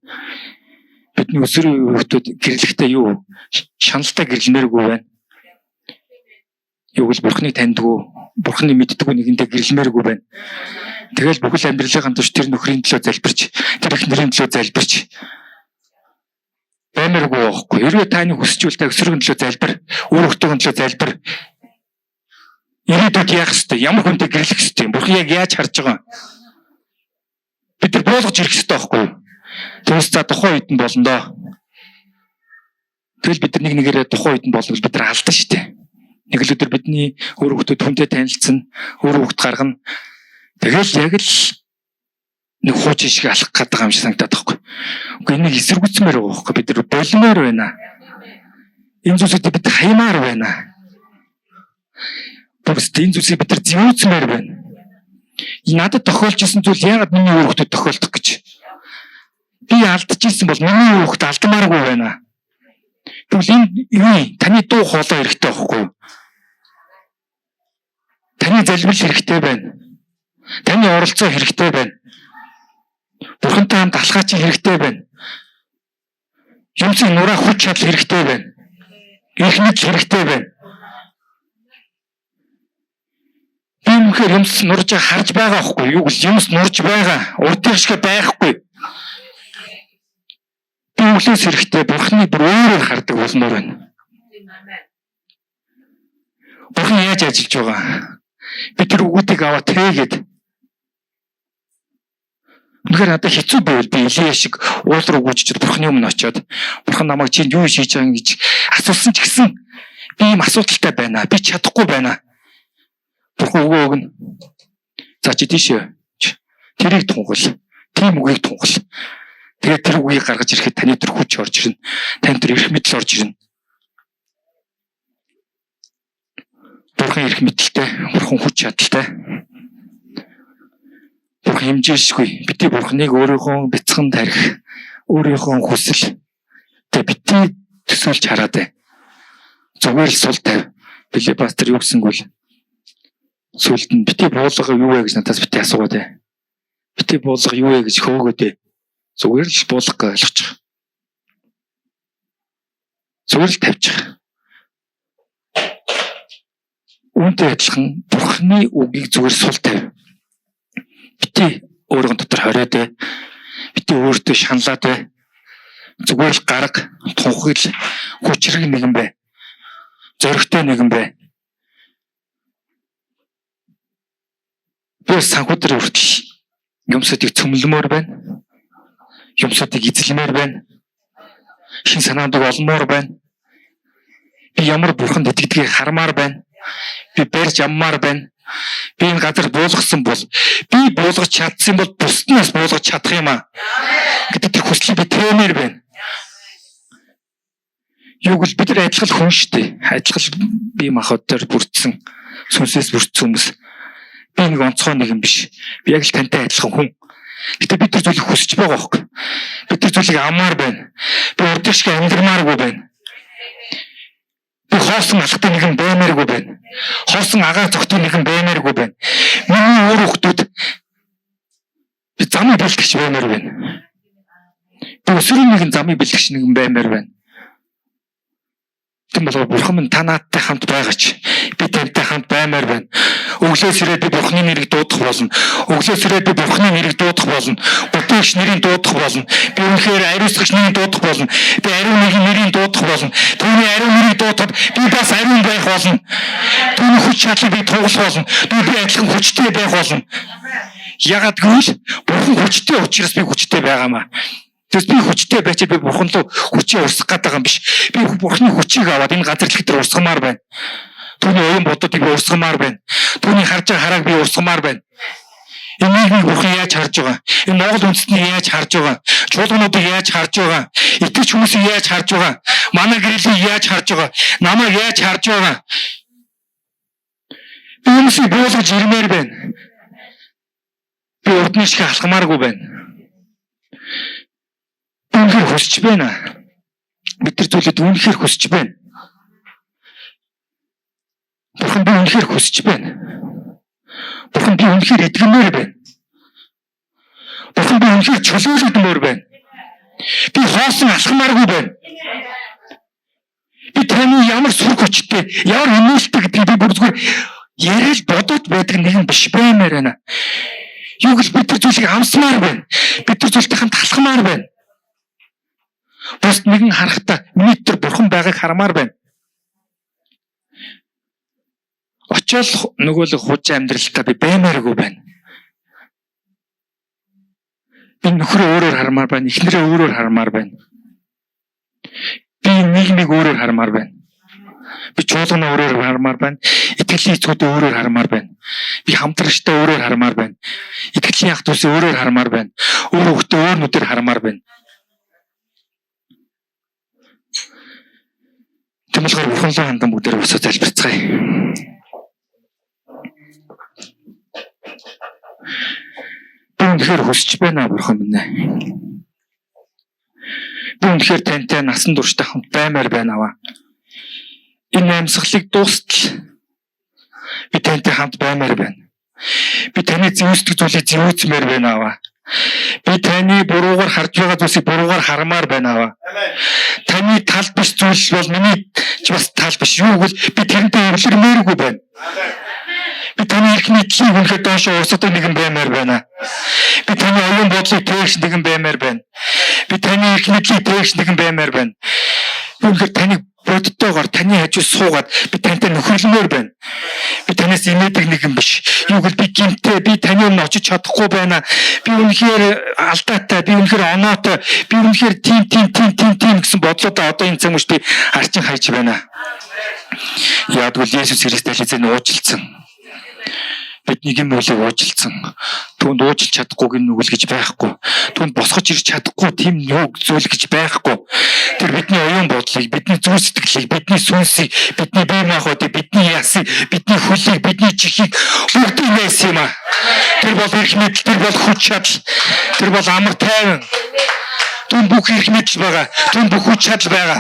Бидний өсвөрөө хүүхдүүд гэрлэхдээ юу? Шаналтай гэрлэмээргүй байна. Юу гэж Бурханыг таньдгүй, Бурханы мэддэггүй нэгэнтэй гэрлэмээргүй байна. Тэгэл бүхэл амьдралын турш тэр нөхрийн төлөө залбирч, тэр эхнэрийн төлөө залбирч баймааргүй байхгүй. Хэрвээ таны хүсчүүл та өсвөрийн төлөө залбир, үр хөвгтөгийн төлөө залбир. Ирээдүйд яах ёстой? Ямар хүнтэй гэрлэх ёстой юм? Бурхан яг яаж харж байгаа юм? Бид нар буулгаж ирэх ёстой байхгүй юу? Тэгээс за тухайн үед нь болно доо. Тэгэл бид нар нэг нэгээрээ тухайн үед нь болно гэж бид нар алдсан шүү дээ. Нэг л өдөр бидний өөр хүүхдүүд хүнтэй танилцсан, өөр хүүхд гаргана. Тэгэл яг л нэг хуучин шиг алах гэдэг юм шиг санагдаад байхгүй. Үгүй энийг эсэргүүцмээр байгаа байхгүй. Бид нар болмоор байна. Энэ зүйлсүүдийг бид хаймаар байна. Тэгвэл энэ зүйлсийг бид нар зэвүүцмээр байна. Надад тохиолж исэн зүйл яагаад миний өөр хүүхдэд тохиолдох гэж. Би алдчихсан бол миний өөр хүүхд алдмааргүй байна. Тэгвэл энэ таны дуу хоолой хэрэгтэй байхгүй юу? Таны залбирал хэрэгтэй байна. Таны оролцоо хэрэгтэй байна. Бурхантай хамт алхаач хэрэгтэй байна. Юмцын нураа хүч чадал хэрэгтэй байна. Их мэдл хэрэгтэй байна. Би үнэхээр юмс нурж харж байгаа байхгүй юу? Юмс нурж байгаа. Урдын шиг байхгүй. Би өглөөс эрэхтэй Бурханы бүр өөрөөр хардаг болмоор байна. Бурхан яаж ажиллаж байгаа? Бид тэр үгүүдийг аваад тээгээд үнэхээр надад хэцүү байвал би Илия шиг уул руу гүйчихэд Бурханы өмнө очиод Бурхан намайг чинь юу хийж байгаа гэж асуусан ч гэсэн би ийм асуудалтай байна. Би чадахгүй байна. Бурхан өгөө өгнө. За чи тийшээ. Тэрийг тунгал. Тийм үгийг тунгал. Тэгээд тэр үгийг гаргаж ирэхэд таны тэр хүч орж ирнэ. Тань тэр эрх мэдэл орж ирнэ. Бурхан эрх мэдэлтэй, Бурхан хүч чадалтай. Бурхан хэмжээшгүй. Бидний Бурханыг өөрийнхөө бяцхан тарих, өөрийнхөө хүсэл тэг бидний төсөөлж хараад бай. Зүгээр л сул тавь. Билээ пастор юу гэсэнгүү л сүлд нь бити буулга юу вэ гэж надаас бити асуугаад бай. Бити буулга юу вэ гэж хөөгөөд бай. Зүгээр л буулга ойлгочих. Зүгээр л тавьчих. Үүнтэй адилхан Бурханы үгийг зүгээр сул тавь. Бити өөрийн дотор хориод бай. Бити өөртөө шаналаад бай. Зүгээр л гарга, тунхил, хүчрэг нэгэн бай. Зоригтой нэгэн бай. Би санхүүдрээ хүртэл юмсуудыг цөмлөмөр байна. Юмсуудыг эзлэмээр байна. Шин санаандыг олмоор байна. Би ямар Бурханд итгэдгийг хармаар байна. Би барьж аммаар байна. Би энэ газар буулгасан бол би буулгаж чадсан бол бусдаас буулгаж чадах юм аа. Гэдэг тэр хүслийг би тээмээр байна. Юуг л бид нар адилхан хүн шүү дээ. Адилхан бие махбодоор бүрдсэн, сүнсээс бүрдсэн хүмүүс. Би нэг онцгой нэг юм биш. Би яг л тантай адилхан хүн. Гэтэ бид тэр зүйлийг хүсэж байгаа байхгүй. Бид тэр зүйлийг амаар байна. Би урдх шиг амьдрмааргүй байна. Би хоосон алхтын нэгэн баймааргүй байна. Хоосон агаар цогтын нэгэн баймааргүй байна. Миний өөр хүүхдүүд би замыг бэлтгэж баймаар байна. Би өсвөрийн нэгэн замыг бэлтгэж нэгэн баймаар байна. Тэм болоо бурхан минь та наадтай хамт байгаач. Би тантай хамт баймаар байна. Өглөөс ирээд би бурханы нэрийг дуудах болно. Өглөөс ирээд би бурханы нэрийг дуудах болно. Бүтээгч нэрийг дуудах болно. Би үнэхээр ариусгагч нэрийг дуудах болно. Би ариун нэгэн нэрийг дуудах болно. Түүний ариун нэрийг дуудахад би бас ариун байх болно. Түүний хүч чадлыг би туулах болно. Би адилхан хүчтэй байх болно. Ягаад гэвэл бурхан хүчтэй учраас би хүчтэй байгаамаа. Тэс би хүчтэй байж би бурхан руу хүчээ урсгах гэдэг юм биш. Би бурханы хүчийг аваад энэ газар дэлхийд урсгамаар байна. Түүний оюун бододыг би урсгамаар байна. Түүний харж байгаа харааг би урсгамаар байна. Энэ нийгмийг бурхан яаж харж байгаа? Энэ Монгол үндэстнийг яаж харж байгаа? Чуулгануудыг яаж харж байгаа? Итгэж хүмүүсийг яаж харж байгаа? Манай гэрэлийг яаж харж байгаа? Намайг яаж харж байгаа? Би хүмүүсийг буулгаж ирмээр байна. Би урдны шиг алхамааргүй байна. Үнэхээр хүсэж байна. Бид тэр зүйлүүд үнэхээр хүсэж байна. Бурхан би үнэхээр хүсэж байна. Бурхан би үнэхээр итгэмээр байна. Бурхан би үнэхээр чөлөөлөгдмөр байна. Би хоосон алхамааргүй байна. Би таны ямар сүр хүчтэй, ямар эмээлтэй гэдгийг би бүр зүгээр яриад бодож байдаг нэгэн биш баймаар байна. Юу гэж бид тэр зүйлийг амсмаар байна. Бид тэр зүйлтэй хамт алхамаар байна. Бус нэгэн харахтаа миний тэр бурхан байгааг хармаар байна. Очоод нөгөө л хууч амьдралтаа би баймааргүй байна. Би нөхрөө өөрөөр хармаар байна, эхнэрээ өөрөөр хармаар байна. Би нийгмийг өөрөөр хармаар байна. Би чуулгана өөрөөр хармаар байна. Итгэлийн эцгүүдээ өөрөөр хармаар байна. Би хамтрагчтай өөрөөр хармаар байна. Итгэлийн ах дүүсээ өөрөөр хармаар байна. Өөр хүүхдээ өөр нүдээр хармаар байна. Тэм болохоор бурхан руу хандан бүгдээр босоо залбирцгаая. Би үнэхээр хүсэж байна бурхан минь. Би үнэхээр тантай насан туршдаа хамт баймаар байна аваа. Энэ амьсгалыг дуустал би тантай хамт баймаар байна. Би таны зэвсдэг зүйлийг зэвүүцмээр байна аваа. Би таны буруугаар харж байгаа зүйлсийг буруугаар хармаар байна аваа. Таны тал биш зүйл бол миний ч бас тал биш. Юу гэвэл би тэрнтэй эвлэрмээргүй байна. Би таны их нийтлийг үнэхээр доошоо урсгадаг нэгэн баймаар байна. Би таны оюун бодлыг тээгш нэгэн баймаар байна. Би таны их нийтлийг тээгш нэгэн баймаар байна. Би үнэхээр таныг бодтойгоор таны хажуу суугаад би тантай нөхөрлөмөр байна. Би танаас имээдэг нэгэн биш. Юу гэвэл би гинтээ би таны өмнө очиж чадахгүй байна. Би үнэхээр алдаатай, би үнэхээр оноотой, би үнэхээр тийм гэсэн бодлуудаа одоо энэ цаг мөч би арчин хайж байна. Яагтвэл Есүс Христос хэлсэн уучлалцсан. Бидний мөлийг уучлалцсан. Түүнд уучлж чадахгүй гин нүгэл гэж байхгүй. Түүнд босгож ирж чадахгүй тийм юу зүйл гэж байхгүй. Тэр бидний оюун бодлыг, бидний зүрх сэтгэлийг, бидний сүнсийг, бидний бие махбодыг, бидний ясыг, бидний хөлийг, бидний чихийг бүгдийг нээсэн юм аа. Тэр бол эрх мэдэл, тэр бол хүч чадал, тэр бол амар тайван. Түн бүх эрх мэдэл байгаа. Түн бүх хүч чадал байгаа.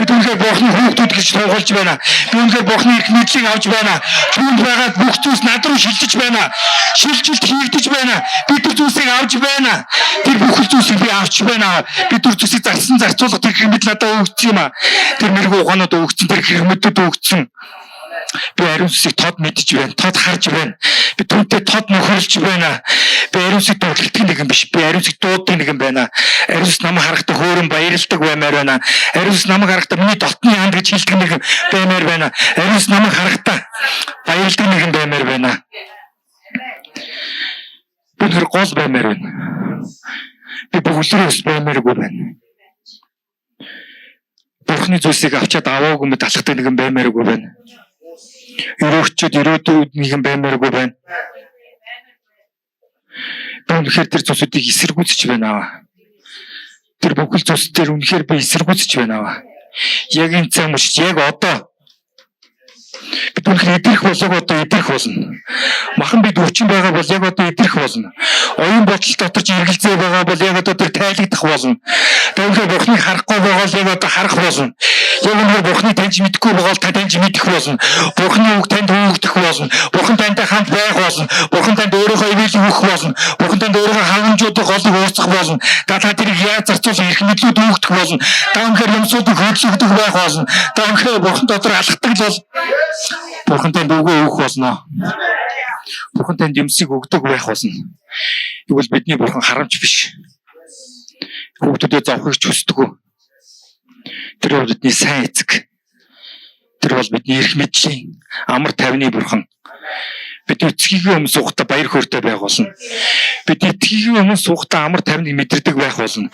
Бид үнэхээр Бурхны хүүхдүүд гэж тунгалж байна. Би үнэхээр Бурхны эрх мэдлийг авч байна. Түнд байгаа бүх зүйлс над руу шилжиж байна. Шилжилт хийгдэж байна. Би тэр зүйлсийг авч байна. Тэр бүх зүйлсийг би авч байна. Би тэр зүйлсийг зарцуулах тэр эрх мэдэл надад өгсөн юм аа. Тэр мэрэгүү ухаанууд өгсөн, тэр эрх мэдлүүд өгсөн. Би ариун сүсийг тод мэдж байна. Тод харж байна. Би түүнтэй тод нөхөрлж байна. Би ариун сүсийг дууддаг нэгэн биш. Би ариун сүсийг дууддаг нэгэн байна. Ариун сүс намайг харахтаа хөөрөн баярлдаг баймаар байна. Ариун сүс намайг харахтаа миний дотны ханд гэж хэлдэг нэгэн баймаар байна. Ариун сүс намайг харахтаа баярлдаг нэгэн баймаар байна. Би тэр гол баймаар байна. Би бүглэрээс баймааргүй байна. Бурхны зүйлсийг авчаад аваагүй мэд алхдаг нэгэн баймааргүй байна. Өрөөгчд өрөөдөө нэгэн баймааргүй байна. Би үнэхээр тэр зүйлсүүдийг эсэргүүцэж байна аваа. Тэр бүхэл зүйлсээр үнэхээр би эсэргүүцэж байна аваа. Яг энэ цаг мөч яг одоо бид Түнхээр идэрх болоог одоо идэрх болно. Махан бид өвчин байгаа бол яг одоо идэрх болно. Оюун бодол дотор ч эргэлзээ байгаа бол яг одоо тэр тайлагдах болно. Түнхээр Бурхныг харахгүй байгаа бол яг одоо харах болно. Яг үнээр Бурхныг таньж мэдхгүй байгаа бол таньж мэдэх болно. Бурхны үг танд өгдөх болно. Бурхан тантай хамт байх болно. Бурхан танд өөрийнхөө ивэлийг өгөх болно. Бурхан танд өөрийнхөө хангамжуудыг голыг ууцгах болно. Та тэрийг яаж зарцуулах эрх мэдлүүд өгдөх болно. Та өнөхөр юмсуудыг хөдөлгөх байх болно. Та өнөхөр Бурхан дотор алхдаг бол Бурхан танд үгээ өгөх болно. Бурхан танд юмсыг өгдөг байх болно. Тэгвэл бидний Бурхан харамч биш. Хүүхдүүдэд зовхогч хүсдэг. Тэр бол бидний сайн эцэг. Тэр бол бидний эрх мэдлийн амар тайвны Бурхан. Бид эцгийгээ өмнө суухдаа баяр хөөртэй байх болно. Бид эцгийгээ өмнө суухдаа амар тайвныг мэдэрдэг байх болно.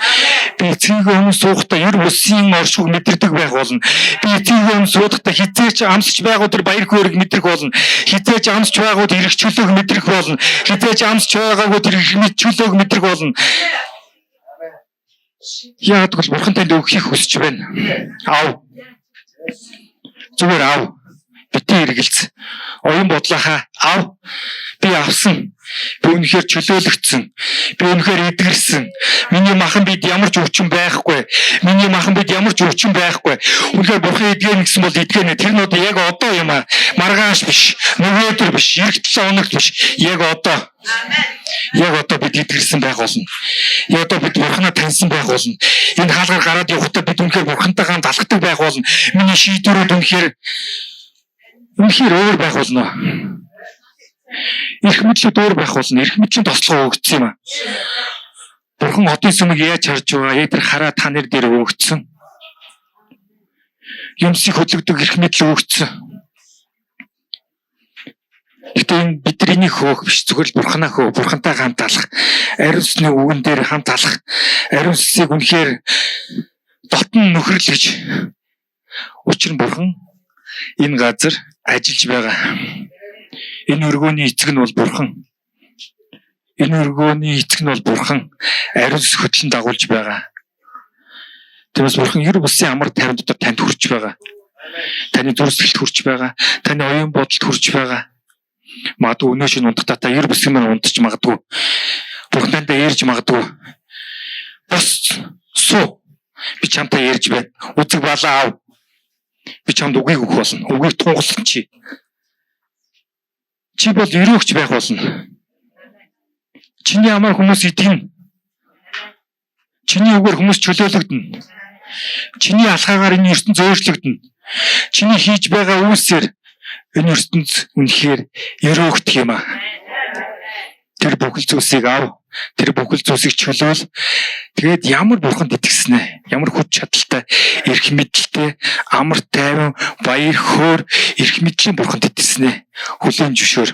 Би эцгийгээ өмнө суухдаа ер бусын оршиг мэдэрдэг байх болно. Би эцгийгээ өмнө суухдаа хизээч амсч байгуу тэр баяр хөөргийг мэдрэх болно. Хизээч амсч байгуу тэр эрх чөлөөг мэдрэх болно. Хизээч амсч байгаагүй тэр эрх мэд чөлөөг мэдрэх болно. Яг бол Бурхан танд өгөхийг хүсэж байна. Аав. Зүгээр аав. Битгий эргэлз. Оюун бодлохоо аав. Би авсан. Би үнэхээр чөлөөлөгдсөн. Би үнэхээр эдгэрсэн. Миний махан бид ямар ч өвчин байхгүй. Миний махан бид ямар ч өвчин байхгүй. Үнэхээр Бурхан эдгэрнэ гэсэн бол эдгэрнэ. Тэр нь одоо яг одоо юм аа. Маргааш биш. Нөгөөдөр биш. Эх 7 хоногт биш. Яг одоо. Яг одоо бид эдгэрсэн байх болно. Яг одоо бид Бурханаа таньсан байх болно. Энэ хаалгаар гараад явахдаа бид үнэхээр Бурхантай хамт алхдаг байх болно. Миний шийдвэрүүд үнэхээр өөр байх болно. Эрх мэдлүүд өөр байх болно. Эрх мэдлийн тослогоо өгсөн юм аа. Бурхан хотын сүмийг яаж харж байгаа? Яг тэр хараа та нар дээр өгсөн. Юмсыг хөдөлгдөг эрх мэдэл өгсөн. Гэтэ энэ бидний хөөх биш, зүгээр л Бурханаа хөөх, Бурхантай хамт алах, ариун сүнсний үгэн дээр хамт алах, ариун сүнсийг үнэхээр дотн нөхрөл гэж. Учир нь Бурхан энэ газар ажиллаж байгаа. Энэ өргөөний эцэг нь бол Бурхан. Энэ өргөөний эцэг нь бол Бурхан. Ариун сүнс хөтлөн дагуулж байгаа. Тэгээс Бурхан ер бусын амар тайван дотор танд хүрч байгаа. Таны зүрхсэлд хүрч байгаа. Таны оюун бодолд хүрч байгаа. Магадгүй өнөөш нь унтахтаа та ер бүсгэн мань унтчих магадгүй. Бурхантай ярьж магадгүй. Бос суу. Би чамтай ярьж байна. Үзэг балаа аав. Би чамд үгийг өгөх болно. Үгийг тунгалах чи. Чи бол өрөөгч байх болно. Чиний амаар хүмүүс итгэнэ. Чиний үгээр хүмүүс чөлөөлөгдөнө. Чиний алхаагаар энэ ертөнц өөрчлөгдөнө. Чиний хийж байгаа үйлсээр энэ ертөнц үнэхээр өрөөгдөх юм аа. Тэр бүхэл зүйлсийг ав. Тэр бүхэл зүйлсийг чөлөөл. Тэгээд ямар Бурханд итгэснэ. Ямар хүч чадалтай, эрх мэдэлтэй, амар тайван, баяр хөөр, эрх мэдлийн Бурханд итгэснэ. Хүлээн зөвшөөр.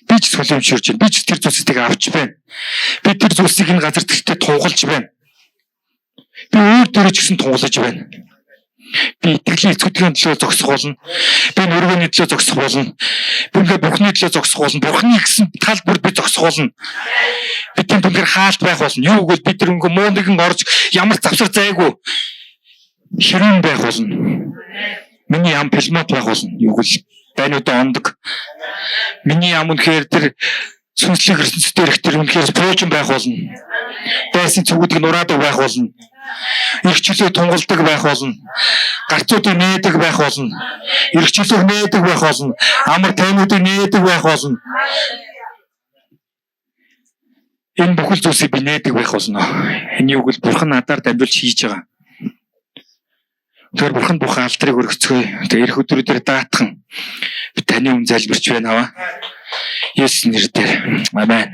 Би ч хүлээн зөвшөөрч байна. Би ч тэр зүйлсийг авч байна. Би тэр зүйлсийг энэ газар тэгтээ тунгалж байна. Би өөр дөрөж гэсэн тунгалж байна. Би итгэлийн эцгүүдийн төлөө зогсох болно. Би өргөний төлөө зогсох болно. Би ингээ Бурхны төлөө зогсох болно. Бурхны гэсэн тал бүр би зогсох болно. Би тийм түнхээр хаалт байх болно. Юу гэвэл бид тэр ингээ муу нэгэн орж ямар завсар зайгүй хэрүүн байх болно. Миний ам пэлмат байх болно. Юу гэвэл байнуудаа ондог. Миний ам үнэхээр тэр сүнслэг ертөнцийн дээрх тэр үнэхээр пуужин байх болно. Дайсын цүгүүдийг нураадаг байх болно. Ирэх чөлөө тунгалдаг байх болно. Гарцуудыг нээдэг байх болно. Ирэх чөлөөг нээдэг байх болно. Амар тайнуудыг нээдэг байх болно. Энэ бүхэл зүйлсийг би нээдэг байх болно. Энэ юуг л Бурхан надаар дамжуулж хийж байгаа. Тэр Бурхан бүхэн алдрыг өргөцгөөе. Тэр эх өдрүүдээр даатхан би таны өмнө залбирч байна аваа. Есүс нэрээр. Амен.